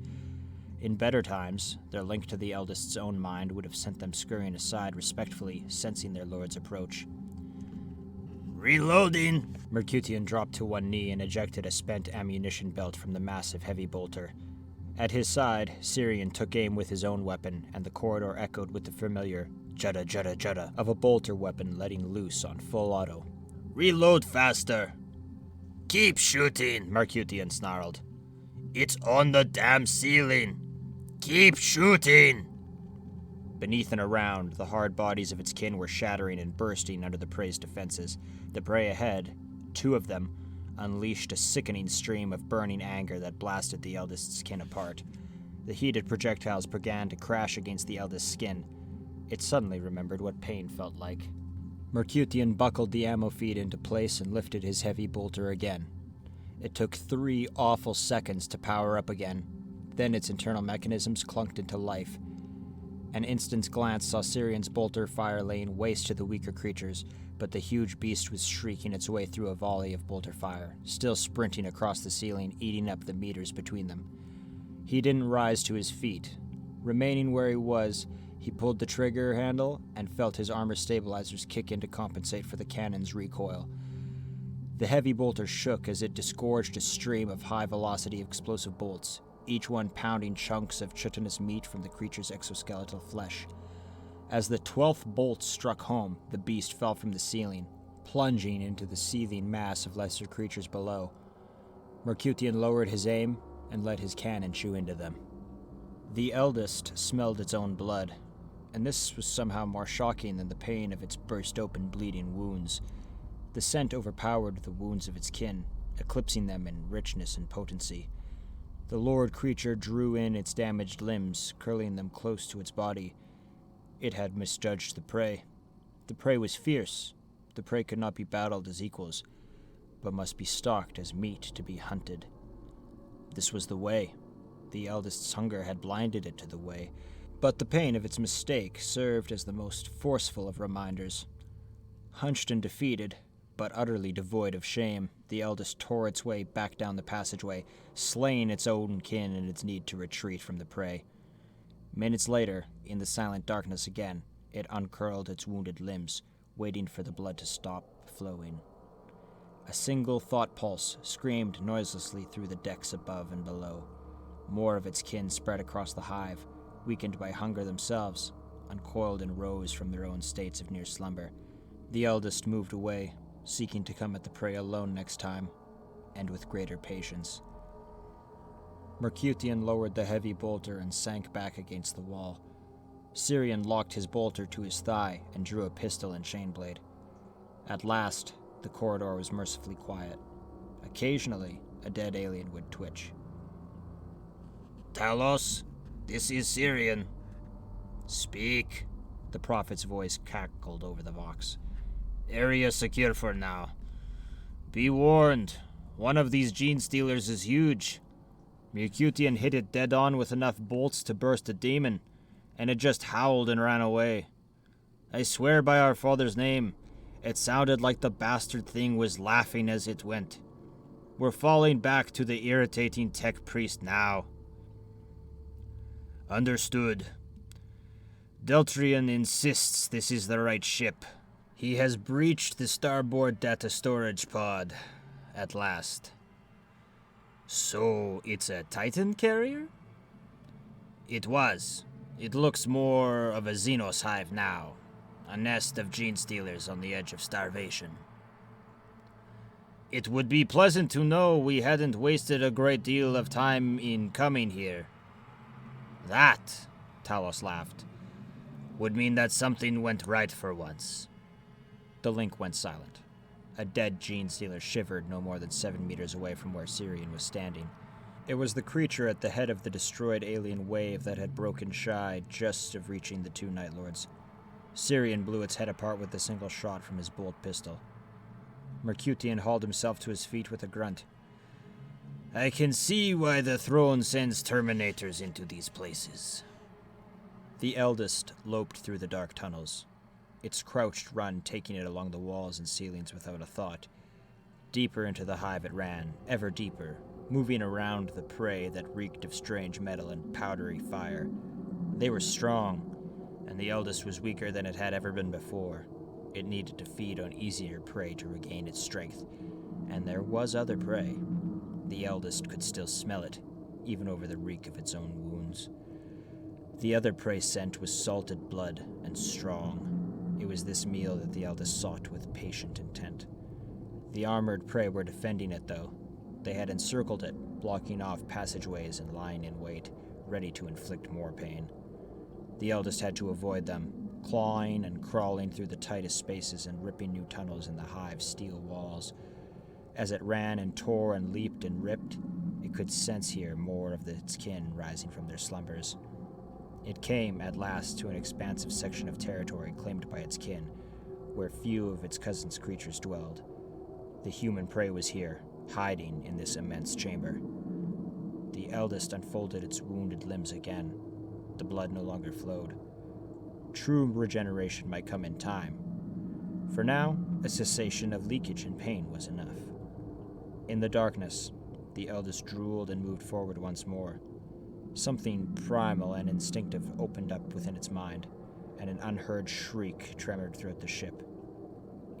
In better times, their link to the eldest's own mind would have sent them scurrying aside respectfully, sensing their lord's approach. Reloading! Mercutian dropped to one knee and ejected a spent ammunition belt from the massive heavy bolter. At his side, Syrian took aim with his own weapon, and the corridor echoed with the familiar judda judda judda of a bolter weapon letting loose on full auto. Reload faster! Keep shooting, Mercutian snarled. It's on the damn ceiling! Keep shooting! Beneath and around, the hard bodies of its kin were shattering and bursting under the prey's defenses. The prey ahead, two of them, unleashed a sickening stream of burning anger that blasted the eldest's kin apart. The heated projectiles began to crash against the eldest's skin. It suddenly remembered what pain felt like. Mercutian buckled the ammo feed into place and lifted his heavy bolter again. It took 3 awful seconds to power up again. Then its internal mechanisms clunked into life. An instant's glance saw Syrian's bolter fire laying waste to the weaker creatures, but the huge beast was shrieking its way through a volley of bolter fire, still sprinting across the ceiling, eating up the meters between them. He didn't rise to his feet. Remaining where he was, he pulled the trigger handle and felt his armor stabilizers kick in to compensate for the cannon's recoil. The heavy bolter shook as it disgorged a stream of high-velocity explosive bolts, each one pounding chunks of chitinous meat from the creature's exoskeletal flesh. As the 12th bolt struck home, the beast fell from the ceiling, plunging into the seething mass of lesser creatures below. Mercutian lowered his aim and let his cannon chew into them. The eldest smelled its own blood, and this was somehow more shocking than the pain of its burst-open bleeding wounds. The scent overpowered the wounds of its kin, eclipsing them in richness and potency. The lord creature drew in its damaged limbs, curling them close to its body. It had misjudged the prey. The prey was fierce. The prey could not be battled as equals, but must be stalked as meat to be hunted. This was the way. The eldest's hunger had blinded it to the way, but the pain of its mistake served as the most forceful of reminders. Hunched and defeated, but utterly devoid of shame, the eldest tore its way back down the passageway, slaying its own kin in its need to retreat from the prey. Minutes later, in the silent darkness again, it uncurled its wounded limbs, waiting for the blood to stop flowing. A single thought pulse screamed noiselessly through the decks above and below. More of its kin spread across the hive, weakened by hunger themselves, uncoiled and rose from their own states of near slumber. The eldest moved away, seeking to come at the prey alone next time, and with greater patience. Mercutian lowered the heavy bolter and sank back against the wall. Syrian locked his bolter to his thigh and drew a pistol and chain blade. At last, the corridor was mercifully quiet. Occasionally, a dead alien would twitch. Talos, this is Syrian. Speak, the prophet's voice cackled over the vox. Area secure for now. Be warned, one of these gene stealers is huge. Mercutian hit it dead on with enough bolts to burst a demon, and it just howled and ran away. I swear by our father's name, it sounded like the bastard thing was laughing as it went. We're falling back to the irritating tech priest now. Understood. Deltrian insists this is the right ship. He has breached the starboard data storage pod, at last. So, it's a Titan carrier? It was. It looks more of a Xenos hive now. A nest of gene stealers on the edge of starvation. It would be pleasant to know we hadn't wasted a great deal of time in coming here. That, Talos laughed, would mean that something went right for once. The link went silent. A dead gene stealer shivered no more than 7 meters away from where Syrian was standing. It was the creature at the head of the destroyed alien wave that had broken shy just of reaching the two Night Lords. Syrian blew its head apart with a single shot from his bolt pistol. Mercutian hauled himself to his feet with a grunt. I can see why the throne sends Terminators into these places. The eldest loped through the dark tunnels, its crouched run taking it along the walls and ceilings without a thought. Deeper into the hive it ran, ever deeper, moving around the prey that reeked of strange metal and powdery fire. They were strong, and the eldest was weaker than it had ever been before. It needed to feed on easier prey to regain its strength, and there was other prey. The eldest could still smell it, even over the reek of its own wounds. The other prey scent was salted blood and strong. It was this meal that the eldest sought with patient intent. The armored prey were defending it, though. They had encircled it, blocking off passageways and lying in wait, ready to inflict more pain. The eldest had to avoid them, clawing and crawling through the tightest spaces and ripping new tunnels in the hive's steel walls. As it ran and tore and leaped and ripped, it could sense here more of its kin rising from their slumbers. It came, at last, to an expansive section of territory claimed by its kin, where few of its cousin's creatures dwelled. The human prey was here, hiding in this immense chamber. The eldest unfolded its wounded limbs again. The blood no longer flowed. True regeneration might come in time. For now, a cessation of leakage and pain was enough. In the darkness, the eldest drooled and moved forward once more. Something primal and instinctive opened up within its mind, and an unheard shriek tremored throughout the ship.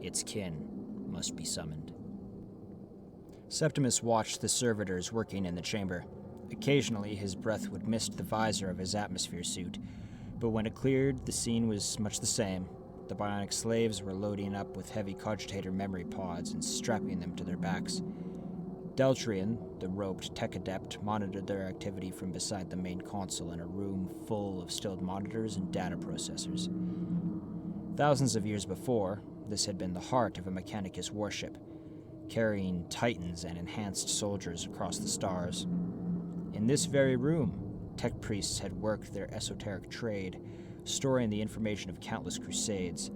Its kin must be summoned. Septimus watched the servitors working in the chamber. Occasionally, his breath would mist the visor of his atmosphere suit, but when it cleared, the scene was much the same. The bionic slaves were loading up with heavy cogitator memory pods and strapping them to their backs. Deltrian, the roped tech adept, monitored their activity from beside the main console in a room full of stilled monitors and data processors. Thousands of years before, this had been the heart of a Mechanicus warship, carrying titans and enhanced soldiers across the stars. In this very room, tech priests had worked their esoteric trade, storing the information of countless crusades,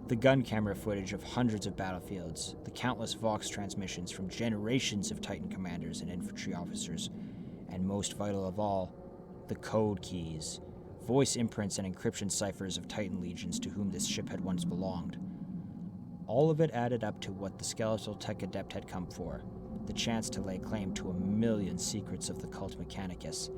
the gun camera footage of hundreds of battlefields, the countless Vox transmissions from generations of Titan commanders and infantry officers, and most vital of all, the code keys, voice imprints and encryption ciphers of Titan legions to whom this ship had once belonged. All of it added up to what the skeletal tech adept had come for, the chance to lay claim to 1,000,000 secrets of the cult Mechanicus.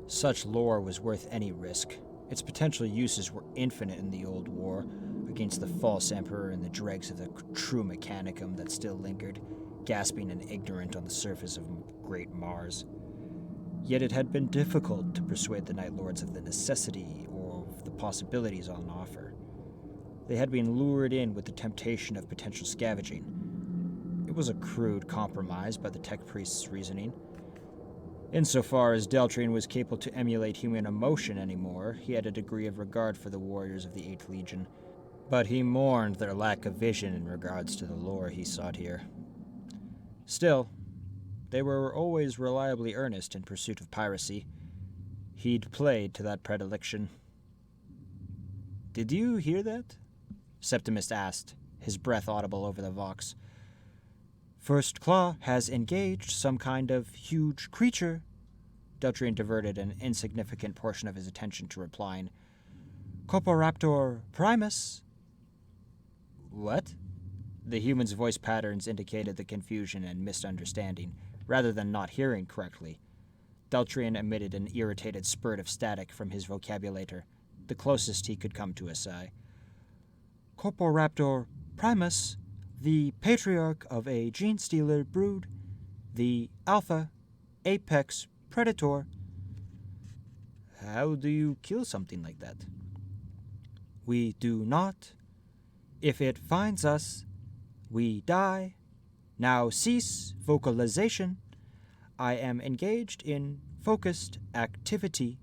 Such lore was worth any risk. Its potential uses were infinite in the old war, a against the false emperor and the dregs of the true mechanicum that still lingered, gasping and ignorant on the surface of great Mars. Yet it had been difficult to persuade the Night Lords of the necessity or of the possibilities on offer. They had been lured in with the temptation of potential scavenging. It was a crude compromise by the tech priest's reasoning. Insofar as Deltrian was capable to emulate human emotion anymore, he had a degree of regard for the warriors of the 8th Legion, but he mourned their lack of vision in regards to the lore he sought here. Still, they were always reliably earnest in pursuit of piracy. He'd played to that predilection. "Did you hear that?" Septimus asked, his breath audible over the vox. "First Claw has engaged some kind of huge creature." Deltrian diverted an insignificant portion of his attention to replying, "Corporaptor primus." "What?" The human's voice patterns indicated the confusion and misunderstanding, rather than not hearing correctly. Deltrian emitted an irritated spurt of static from his vocabulator, the closest he could come to a sigh. "Corporaptor primus, the patriarch of a gene-stealer brood, the alpha, apex predator." "How do you kill something like that?" "We do not. If it finds us, we die. Now cease vocalization. I am engaged in focused activity."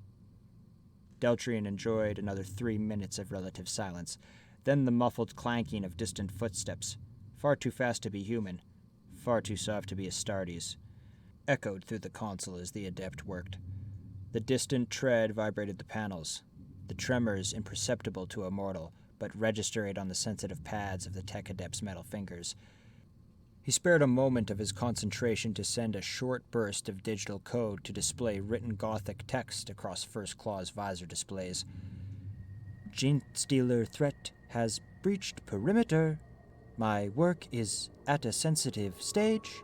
Deltrian enjoyed another 3 minutes of relative silence, then the muffled clanking of distant footsteps, far too fast to be human, far too soft to be Astartes, echoed through the console as the adept worked. The distant tread vibrated the panels, the tremors imperceptible to a mortal, but registered on the sensitive pads of the tech adept's metal fingers. He spared a moment of his concentration to send a short burst of digital code to display written Gothic text across First Claw's visor displays. "Gene-stealer threat has breached perimeter. My work is at a sensitive stage."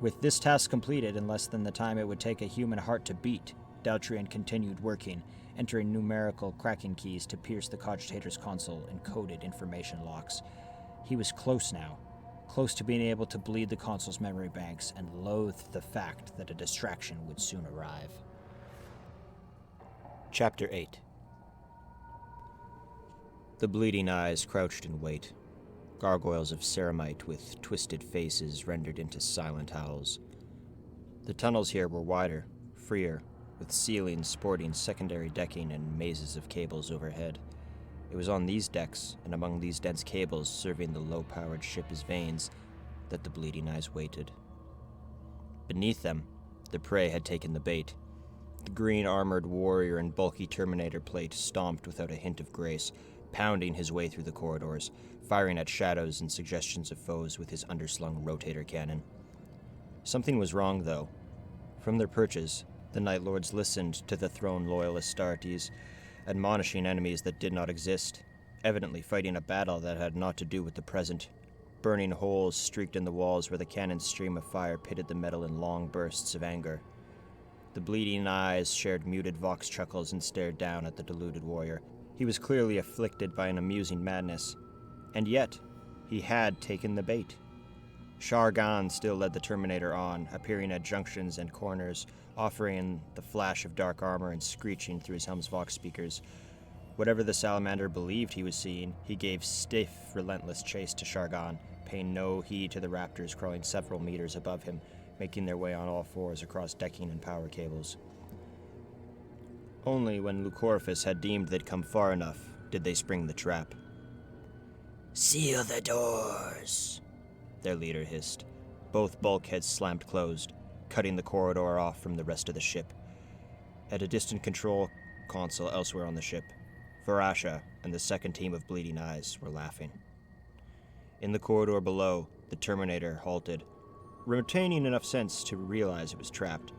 With this task completed in less than the time it would take a human heart to beat, Deltrian continued working, entering numerical cracking keys to pierce the cogitator's console and coded information locks. He was close now, close to being able to bleed the console's memory banks, and loathed the fact that a distraction would soon arrive. Chapter 8. The bleeding eyes crouched in wait, gargoyles of ceramite with twisted faces rendered into silent howls. The tunnels here were wider, freer, with ceilings sporting secondary decking and mazes of cables overhead. It was on these decks, and among these dense cables serving the low-powered ship as veins, that the bleeding eyes waited. Beneath them, the prey had taken the bait. The green-armored warrior and bulky Terminator plate stomped without a hint of grace, pounding his way through the corridors, firing at shadows and suggestions of foes with his underslung rotator cannon. Something was wrong, though. From their perches, the Night Lords listened to the throne-loyal Astartes, admonishing enemies that did not exist, evidently fighting a battle that had naught to do with the present. Burning holes streaked in the walls where the cannon's stream of fire pitted the metal in long bursts of anger. The bleeding eyes shared muted vox chuckles and stared down at the deluded warrior. He was clearly afflicted by an amusing madness, and yet he had taken the bait. Shargan still led the Terminator on, appearing at junctions and corners, offering the flash of dark armor and screeching through his helm's vox speakers. Whatever the salamander believed he was seeing, he gave stiff, relentless chase to Shargan, paying no heed to the raptors crawling several meters above him, making their way on all fours across decking and power cables. Only when Lucoriphus had deemed they'd come far enough did they spring the trap. "Seal the doors," their leader hissed. Both bulkheads slammed closed, cutting the corridor off from the rest of the ship. At a distant control console elsewhere on the ship, Varasha and the second team of Bleeding Eyes were laughing. In the corridor below, the Terminator halted, retaining enough sense to realize it was trapped.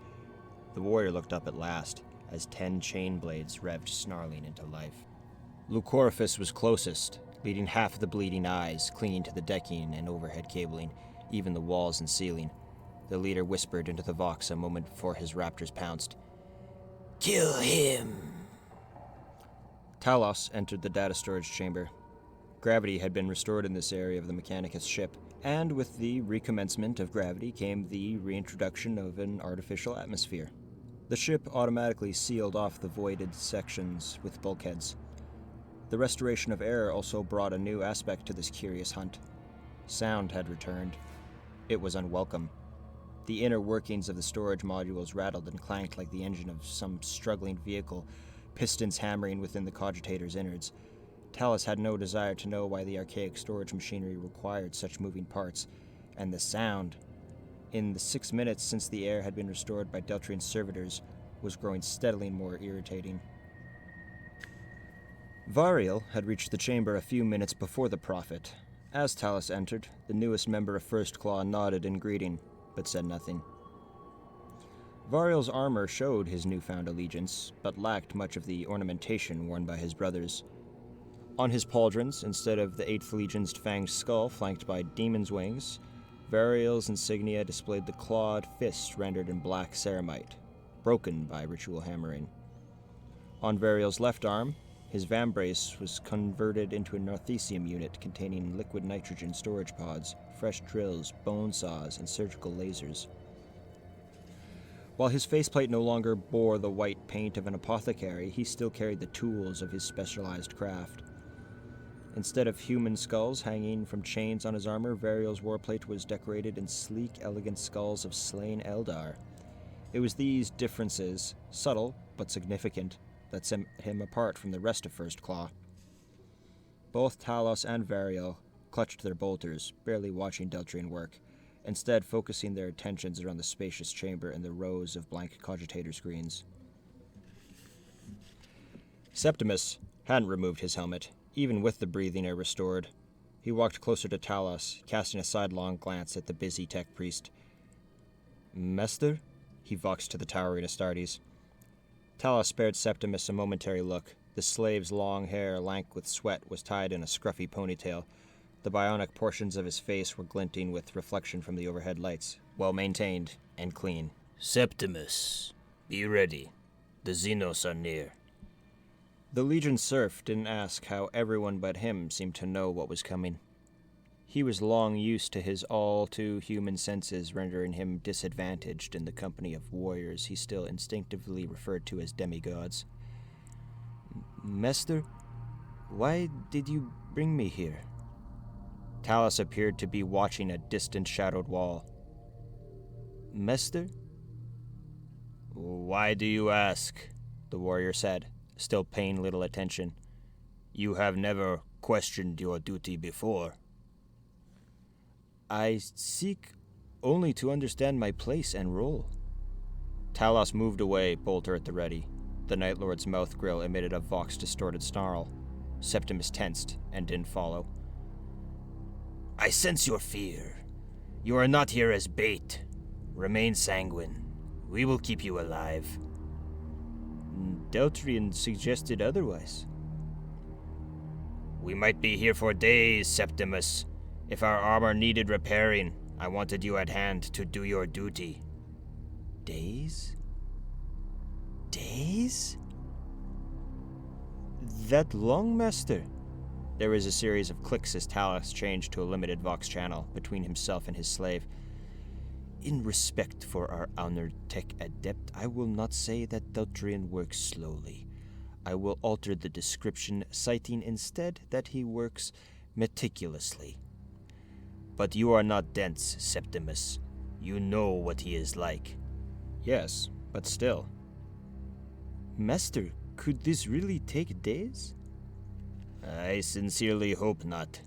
The warrior looked up at last, as 10 chain blades revved snarling into life. Lucoriphus was closest, leading half of the Bleeding Eyes, clinging to the decking and overhead cabling, even the walls and ceiling. The leader whispered into the vox a moment before his raptors pounced. "Kill him." Talos entered the data storage chamber, Gravity had been restored in this area of the Mechanicus ship, and with the recommencement of gravity came the reintroduction of an artificial atmosphere. The ship automatically sealed off the voided sections with bulkheads. The restoration of air also brought a new aspect to this curious hunt. Sound had returned. It was unwelcome. The inner workings of the storage modules rattled and clanked like the engine of some struggling vehicle, pistons hammering within the cogitator's innards. Talus had no desire to know why the archaic storage machinery required such moving parts, and the sound, in the 6 minutes since the air had been restored by Deltrian servitors, was growing steadily more irritating. Variel had reached the chamber a few minutes before the Prophet. As Talus entered, the newest member of First Claw nodded in greeting, but said nothing. Variel's armor showed his newfound allegiance, but lacked much of the ornamentation worn by his brothers. On his pauldrons, instead of the 8th Legion's fanged skull flanked by demon's wings, Variel's insignia displayed the clawed fist rendered in black ceramite, broken by ritual hammering. On Variel's left arm, his vambrace was converted into a Northesium unit containing liquid nitrogen storage pods, fresh drills, bone saws, and surgical lasers. While his faceplate no longer bore the white paint of an apothecary, he still carried the tools of his specialized craft. Instead of human skulls hanging from chains on his armor, Variel's warplate was decorated in sleek, elegant skulls of slain Eldar. It was these differences, subtle but significant, that set him apart from the rest of First Claw. Both Talos and Variel clutched their bolters, barely watching Deltrian work, instead focusing their attentions around the spacious chamber and the rows of blank cogitator screens. Septimus hadn't removed his helmet, even with the breathing air restored. He walked closer to Talos, casting a sidelong glance at the busy tech priest. "Mester?" he voxed to the towering Astartes. Talos spared Septimus a momentary look. The slave's long hair, lank with sweat, was tied in a scruffy ponytail. The bionic portions of his face were glinting with reflection from the overhead lights, well maintained and clean. "Septimus, be ready. The Xenos are near." The Legion serf didn't ask how everyone but him seemed to know what was coming. He was long used to his all-too-human senses rendering him disadvantaged in the company of warriors he still instinctively referred to as demigods. "Mester, why did you bring me here?" Talos appeared to be watching a distant shadowed wall. "Mester?" "Why do you ask?" the warrior said, still paying little attention. "You have never questioned your duty before." "I seek only to understand my place and role." Talos moved away, bolter at the ready. The Night Lord's mouth grill emitted a vox-distorted snarl. Septimus tensed and didn't follow. "I sense your fear. You are not here as bait. Remain sanguine. We will keep you alive." Deltrian suggested otherwise. "We might be here for days, Septimus. If our armor needed repairing, I wanted you at hand to do your duty." Days? Days? That long, Master? There was a series of clicks as Talos changed to a limited vox channel between himself and his slave. "In respect for our honored tech adept, I will not say that Deltrian works slowly. I will alter the description, citing instead that he works meticulously." "But you are not dense, Septimus. You know what he is like." "Yes, but still." "Master, could this really take days?" "I sincerely hope not.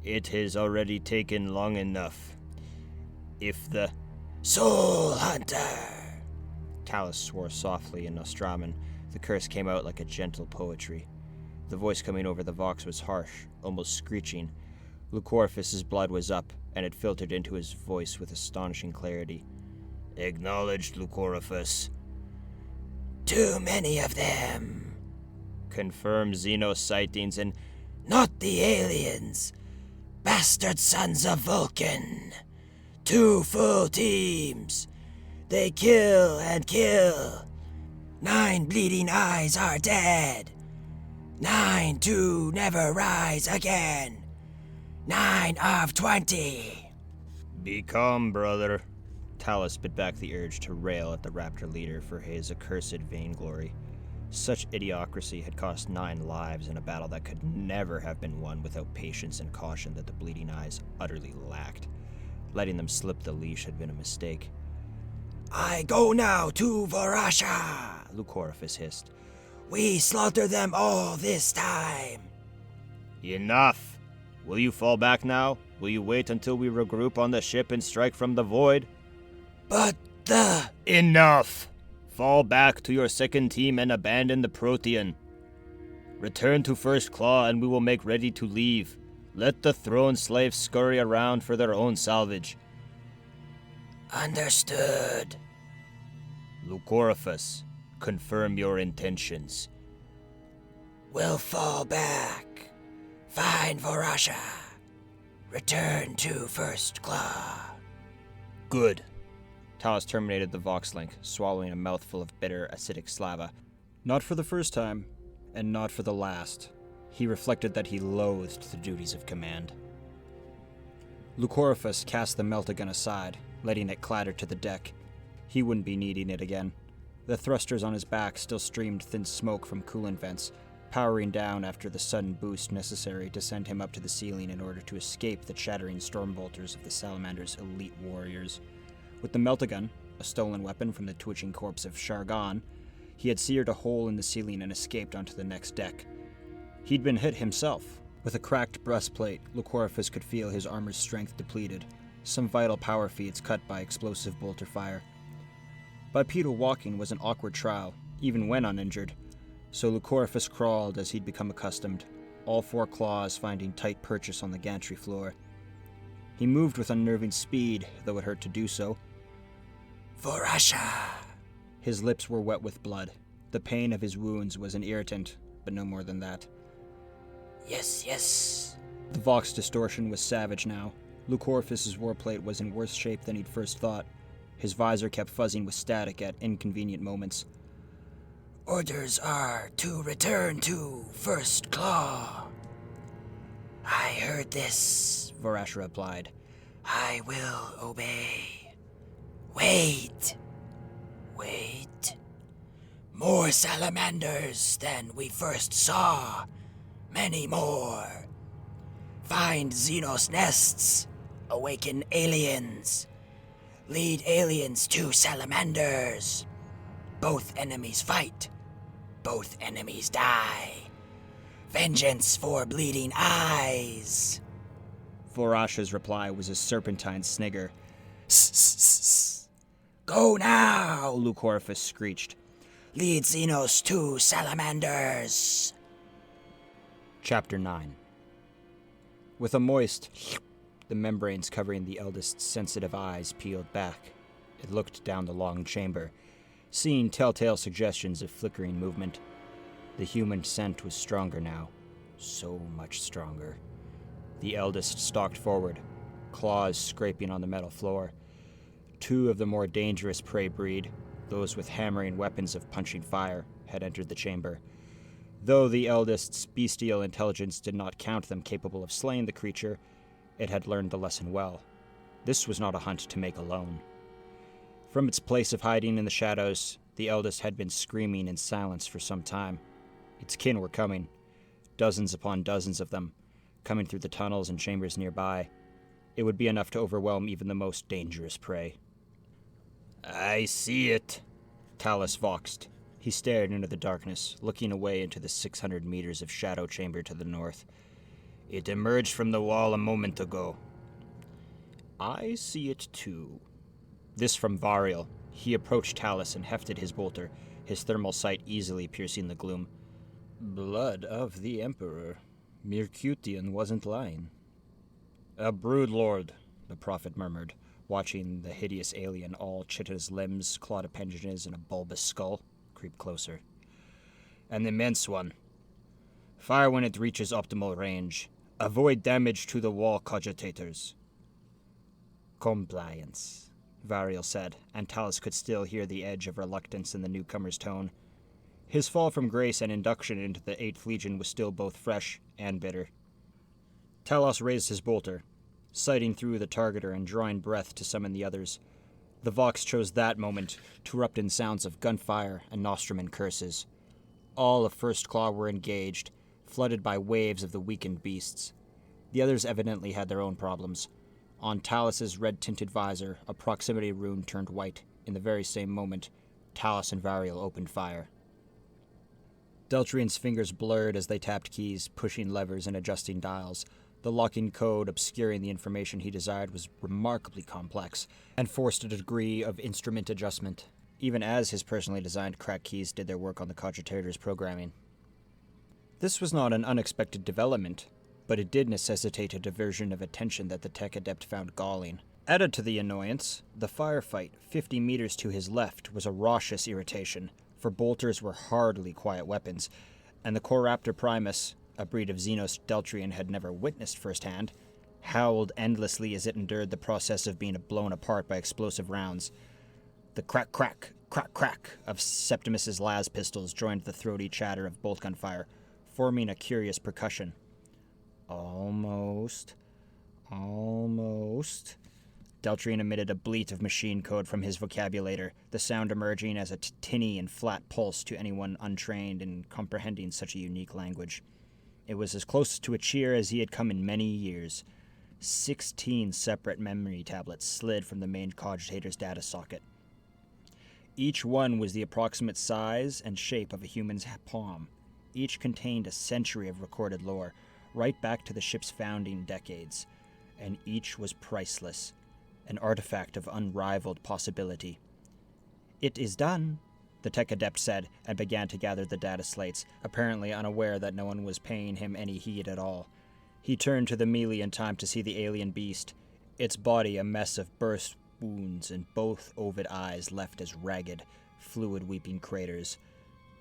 It has already taken long enough. If the Soul Hunter!" Talos swore softly in Nostraman. The curse came out like a gentle poetry. The voice coming over the vox was harsh, almost screeching. Lucorphus's blood was up, and it filtered into his voice with astonishing clarity. "Acknowledged, Lucorphus." "Too many of them." "Confirmed Xenos sightings and—" "Not the aliens. Bastard sons of Vulcan. 2 full teams. They kill and kill. 9 bleeding eyes are dead. 9 to never rise again. 9 of 20. Be calm, brother. Talus bit back the urge to rail at the raptor leader for his accursed vainglory. Such idiocracy had cost 9 lives in a battle that could never have been won without patience and caution that the bleeding eyes utterly lacked. Letting them slip the leash had been a mistake. I go now to Vorasha, Lucorifus hissed. We slaughter them all this time. Enough! Will you fall back now? Will you wait until we regroup on the ship and strike from the void? But the... Enough! Fall back to your second team and abandon the Protean. Return to First Claw and we will make ready to leave. Let the throne slaves scurry around for their own salvage. Understood. Lucorifus, confirm your intentions. We'll fall back. Find Vorasha. Return to First Claw. Good. Talus terminated the Vox link, swallowing a mouthful of bitter, acidic slava. Not for the first time, and not for the last. He reflected that he loathed the duties of command. Lucorifus cast the meltagun aside, letting it clatter to the deck. He wouldn't be needing it again. The thrusters on his back still streamed thin smoke from coolant vents, powering down after the sudden boost necessary to send him up to the ceiling in order to escape the chattering stormbolters of the Salamander's elite warriors. With the meltagun, a stolen weapon from the twitching corpse of Shargon, he had seared a hole in the ceiling and escaped onto the next deck. He'd been hit himself. With a cracked breastplate, Lucorifus could feel his armor's strength depleted, some vital power feeds cut by explosive bolter fire. Bipedal walking was an awkward trial, even when uninjured, so Lucorifus crawled as he'd become accustomed, all 4 claws finding tight purchase on the gantry floor. He moved with unnerving speed, though it hurt to do so. Vorasha. His lips were wet with blood. The pain of his wounds was an irritant, but no more than that. Yes. The Vox distortion was savage now. Lucorifus's warplate was in worse shape than he'd first thought. His visor kept fuzzing with static at inconvenient moments. Orders are to return to First Claw. I heard this, Vorasha replied. I will obey. Wait. More salamanders than we first saw. Many more. Find Xenos nests. Awaken aliens. Lead aliens to salamanders. Both enemies fight. Both enemies die. Vengeance for bleeding eyes. Vorasha's reply was a serpentine snigger. Go now, Lucorifus screeched. Lead Xenos to salamanders. Chapter 9. With a moist, the membranes covering the eldest's sensitive eyes peeled back. It looked down the long chamber, seeing telltale suggestions of flickering movement. The human scent was stronger now, so much stronger. The eldest stalked forward, claws scraping on the metal floor. 2 of the more dangerous prey breed, those with hammering weapons of punching fire, had entered the chamber. Though the eldest's bestial intelligence did not count them capable of slaying the creature, it had learned the lesson well. This was not a hunt to make alone. From its place of hiding in the shadows, the eldest had been screaming in silence for some time. Its kin were coming, dozens upon dozens of them, coming through the tunnels and chambers nearby. It would be enough to overwhelm even the most dangerous prey. I see it, Talus voxed. He stared into the darkness, looking away into the 600 meters of shadow chamber to the north. It emerged from the wall a moment ago. I see it too. This from Varial. He approached Talus and hefted his bolter, his thermal sight easily piercing the gloom. Blood of the Emperor. Mercutian wasn't lying. A broodlord, the prophet murmured, watching the hideous alien, all chitinous limbs, clawed appendages, and a bulbous skull, creep closer. An immense one. Fire when it reaches optimal range. Avoid damage to the wall cogitators. Compliance, Varial said, and Talus could still hear the edge of reluctance in the newcomer's tone. His fall from grace and induction into the 8th Legion was still both fresh and bitter. Talos raised his bolter, sighting through the targeter and drawing breath to summon the others. The Vox chose that moment to erupt in sounds of gunfire and Nostraman curses. All of First Claw were engaged, flooded by waves of the weakened beasts. The others evidently had their own problems. On Talos's red-tinted visor, a proximity rune turned white. In the very same moment, Talos and Varial opened fire. Deltrian's fingers blurred as they tapped keys, pushing levers and adjusting dials. The locking code obscuring the information he desired was remarkably complex, and forced a degree of instrument adjustment, even as his personally designed crack keys did their work on the cogitator's programming. This was not an unexpected development, but it did necessitate a diversion of attention that the tech adept found galling. Added to the annoyance, the firefight 50 meters to his left was a raucous irritation, for bolters were hardly quiet weapons, and the Coraptor Primus, a breed of Xenos Deltrian had never witnessed firsthand, howled endlessly as it endured the process of being blown apart by explosive rounds. The crack, crack, crack of Septimus's las pistols joined the throaty chatter of bolt gun fire, forming a curious percussion. Almost. Deltrian emitted a bleat of machine code from his vocabulator, the sound emerging as a tinny and flat pulse to anyone untrained in comprehending such a unique language. It was as close to a cheer as he had come in many years. 16 separate memory tablets slid from the main cogitator's data socket. Each one was the approximate size and shape of a human's palm. Each contained a century of recorded lore, right back to the ship's founding decades, and each was priceless, an artifact of unrivaled possibility. "It is done," the tech adept said, and began to gather the data slates, apparently unaware that no one was paying him any heed at all. He turned to the melee in time to see the alien beast, its body a mess of burst wounds and both ovid eyes left as ragged, fluid-weeping craters.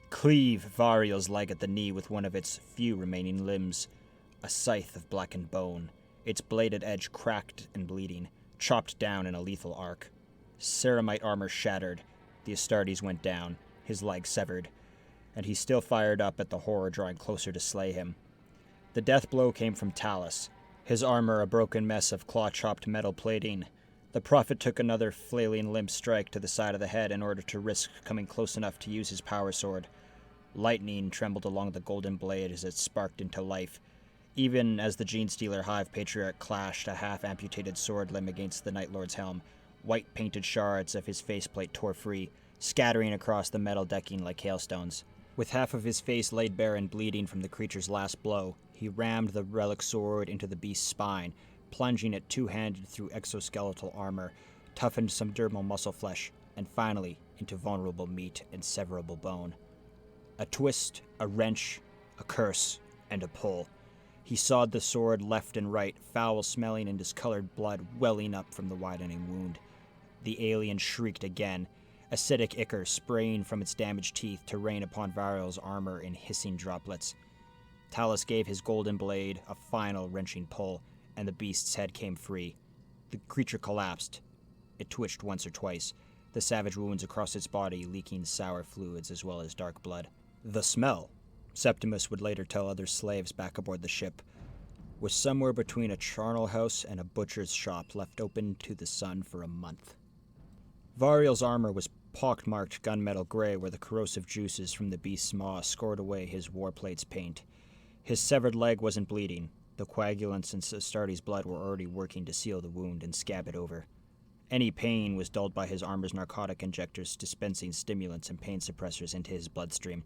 Cleave Varial's leg at the knee with one of its few remaining limbs, a scythe of blackened bone, its bladed edge cracked and bleeding, chopped down in a lethal arc. Ceramite armor shattered, the Astartes went down, his leg severed, and he still fired up at the horror drawing closer to slay him. The death blow came from Talos, his armor a broken mess of claw-chopped metal plating. The Prophet took another flailing limp strike to the side of the head in order to risk coming close enough to use his power sword. Lightning trembled along the golden blade as it sparked into life, even as the Genestealer Hive Patriarch clashed a half-amputated sword limb against the Night Lord's helm. White-painted shards of his faceplate tore free, scattering across the metal decking like hailstones. With half of his face laid bare and bleeding from the creature's last blow, he rammed the relic sword into the beast's spine, plunging it two-handed through exoskeletal armor, toughened some dermal muscle flesh, and finally into vulnerable meat and severable bone. A twist, a wrench, a curse, and a pull. He sawed the sword left and right, foul-smelling and discolored blood welling up from the widening wound. The alien shrieked again, acidic ichor spraying from its damaged teeth to rain upon Varial's armor in hissing droplets. Talos gave his golden blade a final wrenching pull, and the beast's head came free. The creature collapsed. It twitched once or twice, the savage wounds across its body leaking sour fluids as well as dark blood. The smell, Septimus would later tell other slaves back aboard the ship, was somewhere between a charnel house and a butcher's shop left open to the sun for a month. Varial's armor was pockmarked gunmetal gray where the corrosive juices from the beast's maw scored away his warplate's paint. His severed leg wasn't bleeding. The coagulants in Astartes' blood were already working to seal the wound and scab it over. Any pain was dulled by his armor's narcotic injectors dispensing stimulants and pain suppressors into his bloodstream.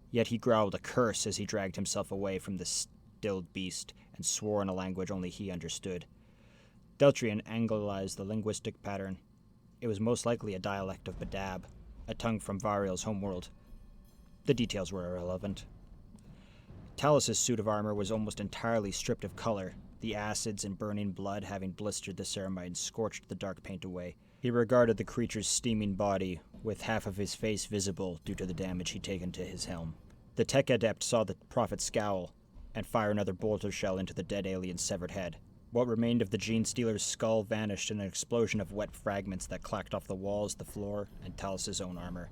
Yet he growled a curse as he dragged himself away from the stilled beast and swore in a language only he understood. Deltrian anglicized the linguistic pattern. It was most likely a dialect of Badab, a tongue from Varial's homeworld. The details were irrelevant. Talos' suit of armor was almost entirely stripped of color, the acids and burning blood having blistered the ceramite and scorched the dark paint away. He regarded the creature's steaming body, with half of his face visible due to the damage he'd taken to his helm. The tech adept saw the Prophet scowl and fire another bolter shell into the dead alien's severed head. What remained of the Genestealer's skull vanished in an explosion of wet fragments that clacked off the walls, the floor, and Talos' own armor.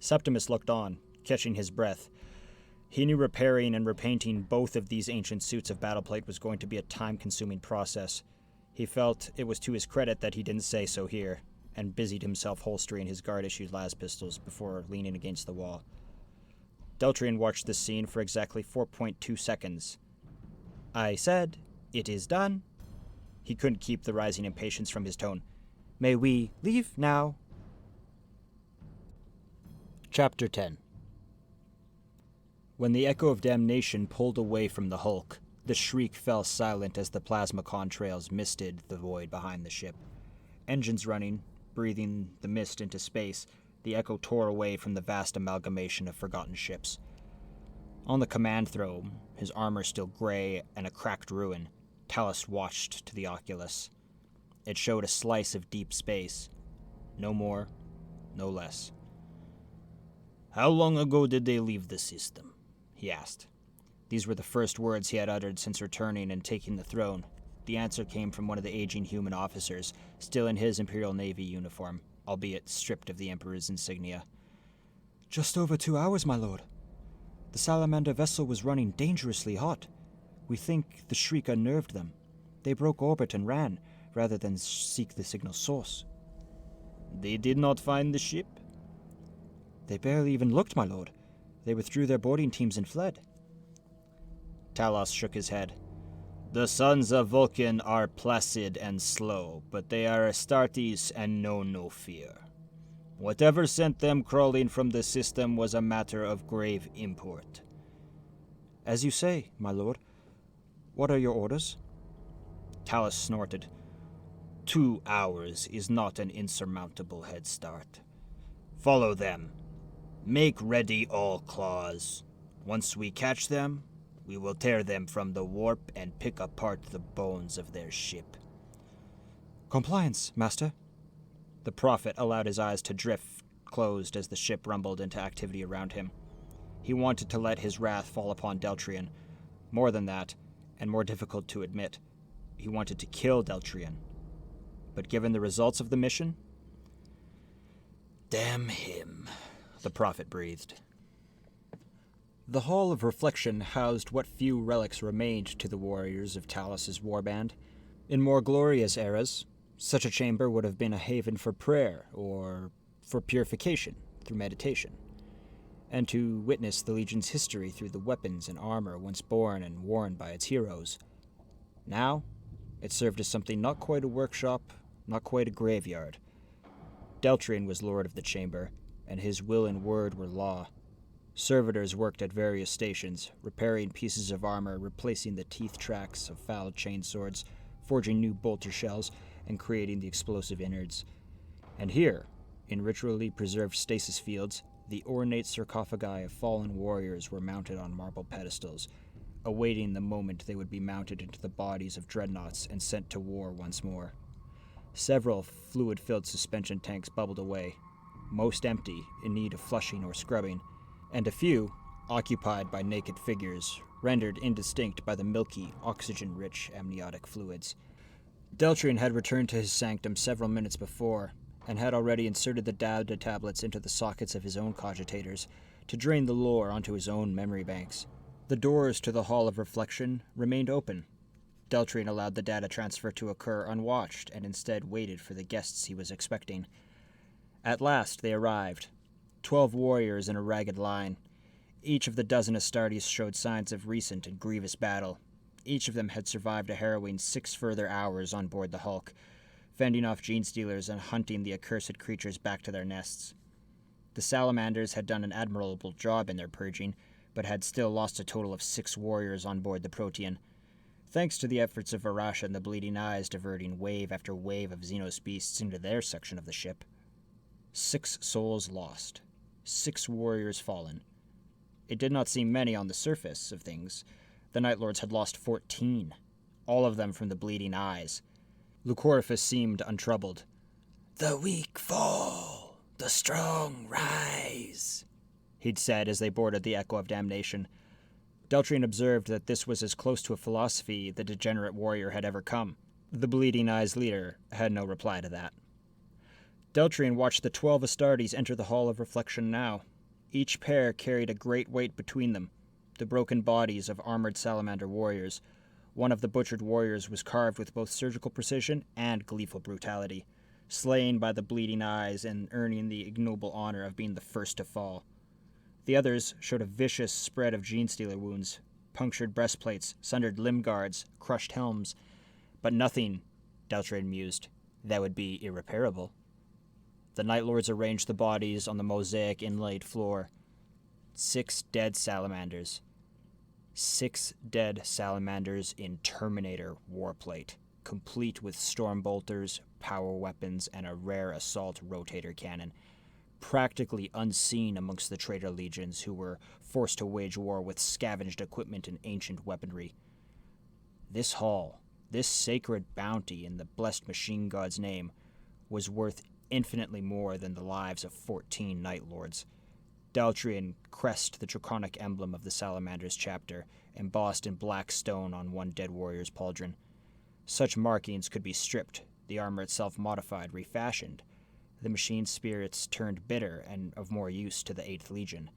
Septimus looked on, catching his breath. He knew repairing and repainting both of these ancient suits of battleplate was going to be a time-consuming process. He felt it was to his credit that he didn't say so here, and busied himself holstering his guard-issued las pistols before leaning against the wall. Deltrian watched this scene for exactly 4.2 seconds. "I said, it is done." He couldn't keep the rising impatience from his tone. "May we leave now?" Chapter 10. When the echo of damnation pulled away from the hulk, the shriek fell silent as the plasma contrails misted the void behind the ship. Engines running, breathing the mist into space, the echo tore away from the vast amalgamation of forgotten ships. On the command throne, his armor still gray and a cracked ruin, Talus watched to the oculus. It showed a slice of deep space. No more, no less. "How long ago did they leave the system?" he asked. These were the first words he had uttered since returning and taking the throne. The answer came from one of the aging human officers, still in his Imperial Navy uniform, albeit stripped of the Emperor's insignia. "Just over 2 hours, my lord. The Salamander vessel was running dangerously hot. We think the shriek unnerved them. They broke orbit and ran, rather than seek the signal source." "They did not find the ship?" "They barely even looked, my lord. They withdrew their boarding teams and fled." Talos shook his head. "The sons of Vulcan are placid and slow, but they are Astartes and know no fear. Whatever sent them crawling from the system was a matter of grave import." "As you say, my lord. What are your orders?" Talos snorted. 2 hours is not an insurmountable head start. Follow them. Make ready all claws. Once we catch them, we will tear them from the warp and pick apart the bones of their ship." "Compliance, master." The prophet allowed his eyes to drift closed as the ship rumbled into activity around him. He wanted to let his wrath fall upon Deltrian. More than that, and more difficult to admit, he wanted to kill Deltrian. But given the results of the mission... "Damn him," the prophet breathed. The Hall of Reflection housed what few relics remained to the warriors of Talos' warband. In more glorious eras, such a chamber would have been a haven for prayer, or for purification through meditation, and to witness the Legion's history through the weapons and armor once borne and worn by its heroes. Now, it served as something not quite a workshop, not quite a graveyard. Deltrian was lord of the chamber, and his will and word were law. Servitors worked at various stations, repairing pieces of armor, replacing the teeth tracks of fouled chainswords, forging new bolter shells, and creating the explosive innards. And here, in ritually preserved stasis fields, the ornate sarcophagi of fallen warriors were mounted on marble pedestals, awaiting the moment they would be mounted into the bodies of dreadnoughts and sent to war once more. Several fluid-filled suspension tanks bubbled away, most empty, in need of flushing or scrubbing, and a few occupied by naked figures, rendered indistinct by the milky, oxygen-rich amniotic fluids. Deltrian had returned to his sanctum several minutes before, and had already inserted the data tablets into the sockets of his own cogitators, to drain the lore onto his own memory banks. The doors to the Hall of Reflection remained open. Deltrian allowed the data transfer to occur unwatched, and instead waited for the guests he was expecting. At last they arrived. 12 warriors in a ragged line. Each of the dozen Astartes showed signs of recent and grievous battle. Each of them had survived a harrowing 6 further hours on board the Hulk, fending off gene-stealers and hunting the accursed creatures back to their nests. The Salamanders had done an admirable job in their purging, but had still lost a total of 6 warriors on board the Protean, thanks to the efforts of Varasha and the Bleeding Eyes diverting wave after wave of Xenos beasts into their section of the ship. 6 souls lost. 6 warriors fallen. It did not seem many on the surface of things. The Night Lords had lost 14, all of them from the Bleeding Eyes. Lucoriphus seemed untroubled. "The weak fall, the strong rise," he'd said as they boarded the Echo of Damnation. Deltrian observed that this was as close to a philosophy the degenerate warrior had ever come. The Bleeding Eyes leader had no reply to that. Deltrian watched the 12 Astartes enter the Hall of Reflection now, Each pair carried a great weight between them, the broken bodies of armored salamander warriors. One of the butchered warriors was carved with both surgical precision and gleeful brutality, slain by the bleeding eyes and earning the ignoble honor of being the first to fall. The others showed a vicious spread of genestealer wounds, punctured breastplates, sundered limb guards, crushed helms, but nothing, Deltrian mused, that would be irreparable. The Night Lords arranged the bodies on the mosaic inlaid floor. 6 dead salamanders. 6 dead salamanders in Terminator warplate, complete with storm bolters, power weapons, and a rare assault rotator cannon, practically unseen amongst the traitor legions who were forced to wage war with scavenged equipment and ancient weaponry. This haul, this sacred bounty in the blessed machine god's name, was worth infinitely more than the lives of 14 Night Lords. Deltrian crest the draconic emblem of the Salamander's chapter, embossed in black stone on one dead warrior's pauldron. Such markings could be stripped, the armor itself modified, refashioned. The machine spirits turned bitter and of more use to the 8th Legion.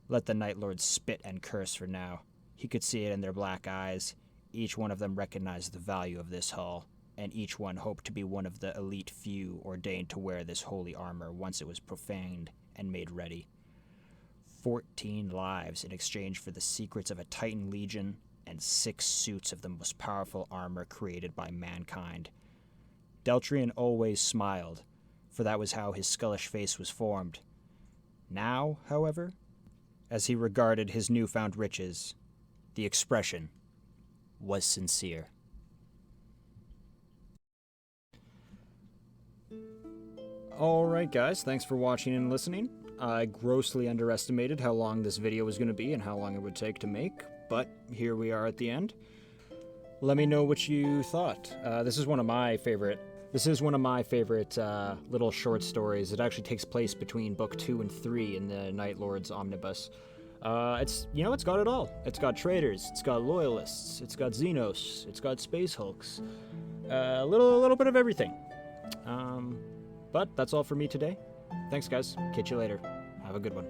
Let the Night Lords spit and curse for now. He could see it in their black eyes. Each one of them recognized the value of this hull, and each one hoped to be one of the elite few ordained to wear this holy armor once it was profaned and made ready. 14 lives in exchange for the secrets of a Titan Legion and 6 suits of the most powerful armor created by mankind. Deltrian always smiled, for that was how his skullish face was formed. Now, however, as he regarded his newfound riches, the expression was sincere. Alright guys, thanks for watching and listening. I grossly underestimated how long this video was going to be and how long it would take to make, but here we are at the end. Let me know what you thought. This is one of my favorite little short stories. It actually takes place between book 2 and 3 in the Night Lords Omnibus. It's got it all. It's got traitors, it's got loyalists, it's got Xenos, it's got space hulks, a little bit of everything. But that's all for me today. Thanks, guys. Catch you later. Have a good one.